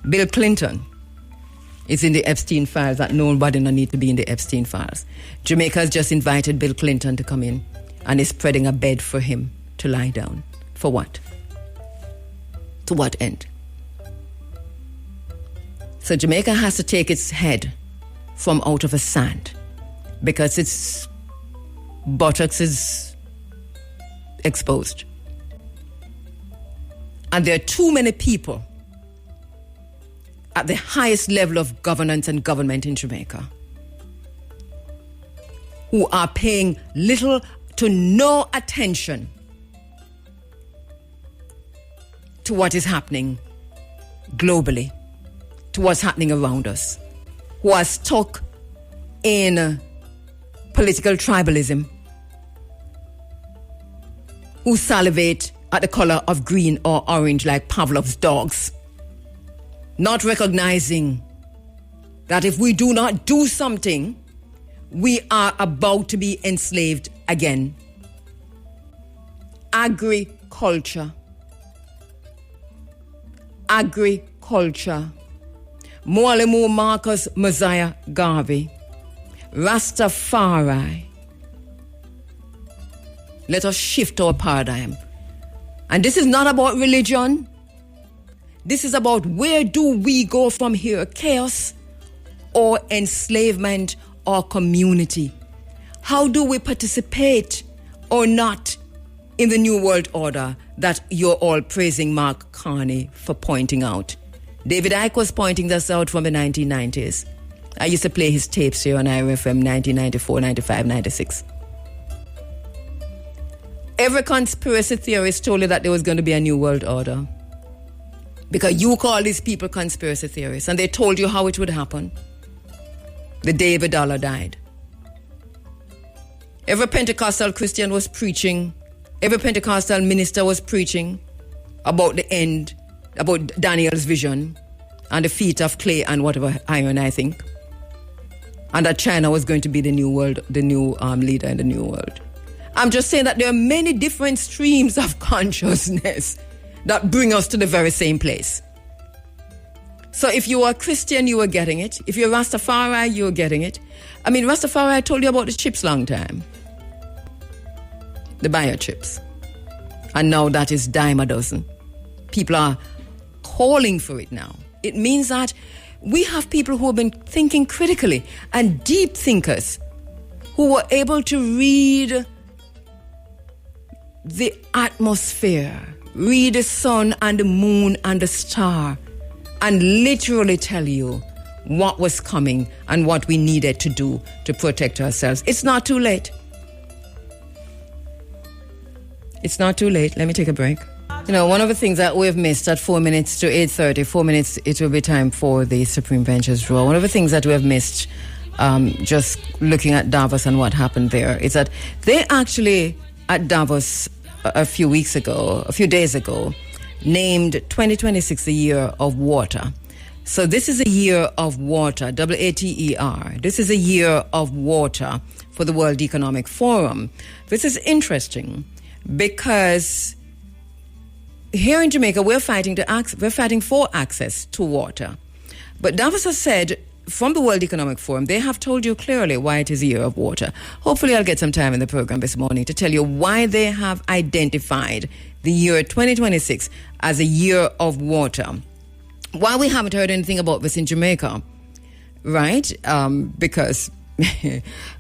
Bill Clinton is in the Epstein files that nobody no need to be in the Epstein files. Jamaica has just invited Bill Clinton to come in and is spreading a bed for him to lie down. For what? To what end? So Jamaica has to take its head from out of the sand because its buttocks is exposed. And there are too many people at the highest level of governance and government in Jamaica who are paying little to no attention to what is happening globally, to what's happening around us, who are stuck in political tribalism, who salivate at the color of green or orange like Pavlov's dogs, not recognizing that if we do not do something, we are about to be enslaved again. Agriculture. Mwalimu Marcus Mosiah Garvey. Rastafari. Let us shift our paradigm. And this is not about religion. This is about where do we go from here? Chaos or enslavement or community? How do we participate or not in the New World Order that you're all praising Mark Carney for pointing out? David Icke was pointing this out from the 1990s. I used to play his tapes here on IRFM 1994, 95, 96. Every conspiracy theorist told you that there was going to be a New World Order. Because you call these people conspiracy theorists, and they told you how it would happen the day the dollar died. Every Pentecostal Christian was preaching, every Pentecostal minister was preaching about the end, about Daniel's vision and the feet of clay and whatever iron, I think. And that China was going to be the new world, the new leader in the new world. I'm just saying that there are many different streams of consciousness that bring us to the very same place. So if you are Christian, you are getting it. If you're Rastafari, you're getting it. I mean, Rastafari, I told you about the chips long time. The biochips. And now that is dime a dozen. People are calling for it now. It means that we have people who have been thinking critically and deep thinkers who were able to read the atmosphere, read the sun and the moon and the star, and literally tell you what was coming and what we needed to do to protect ourselves. It's not too late. It's not too late. Let me take a break. One of the things that we've missed at 4 minutes to 8:30, 4 minutes, it will be time for the Supreme Bench's draw. One of the things that we have missed just looking at Davos and what happened there, is that they actually, at Davos a few days ago, named 2026 the year of water. So this is a year of water, WATER. This is a year of water for the World Economic Forum. This is interesting because here in Jamaica, we're fighting for access to water. But Davos has said, from the World Economic Forum, they have told you clearly why it is a year of water. Hopefully I'll get some time in the program this morning to tell you why they have identified the year 2026 as a year of water. Why we haven't heard anything about this in Jamaica, right? Because,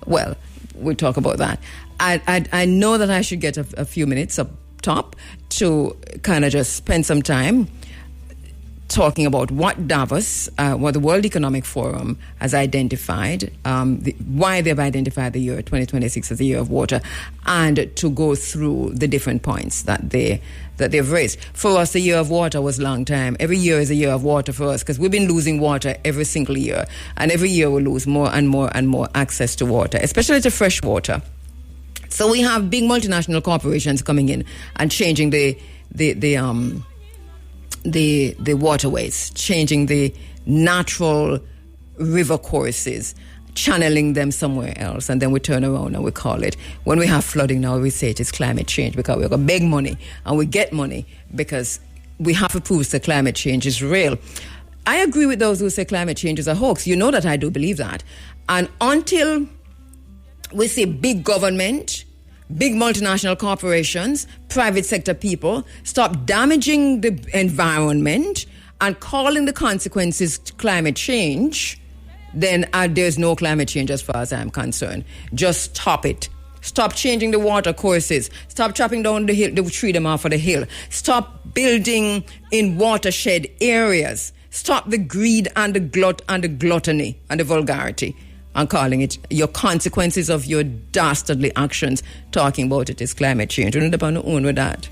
well, we'll talk about that. I know that I should get a few minutes up top to kind of just spend some time talking about what Davos, what the World Economic Forum has identified, why they've identified the year 2026 as the year of water, and to go through the different points that they've raised. For us, the year of water was a long time. Every year is a year of water for us because we've been losing water every single year, and every year we lose more and more and more access to water, especially to fresh water. So we have big multinational corporations coming in and changing the waterways, changing the natural river courses, channeling them somewhere else, and then we turn around and we call it, when we have flooding now, we say it is climate change because we've got big money, and we get money because we have to prove that climate change is real. I agree with those who say climate change is a hoax. You know that I do believe that. And until we see big government, big multinational corporations, private sector people stop damaging the environment and calling the consequences to climate change, then there's no climate change as far as I'm concerned. Just stop it. Stop changing the water courses. Stop chopping down the tree them off of the hill. Stop building in watershed areas. Stop the greed and the gluttony and the vulgarity. And calling it your consequences of your dastardly actions, talking about it is climate change. We're not on with that.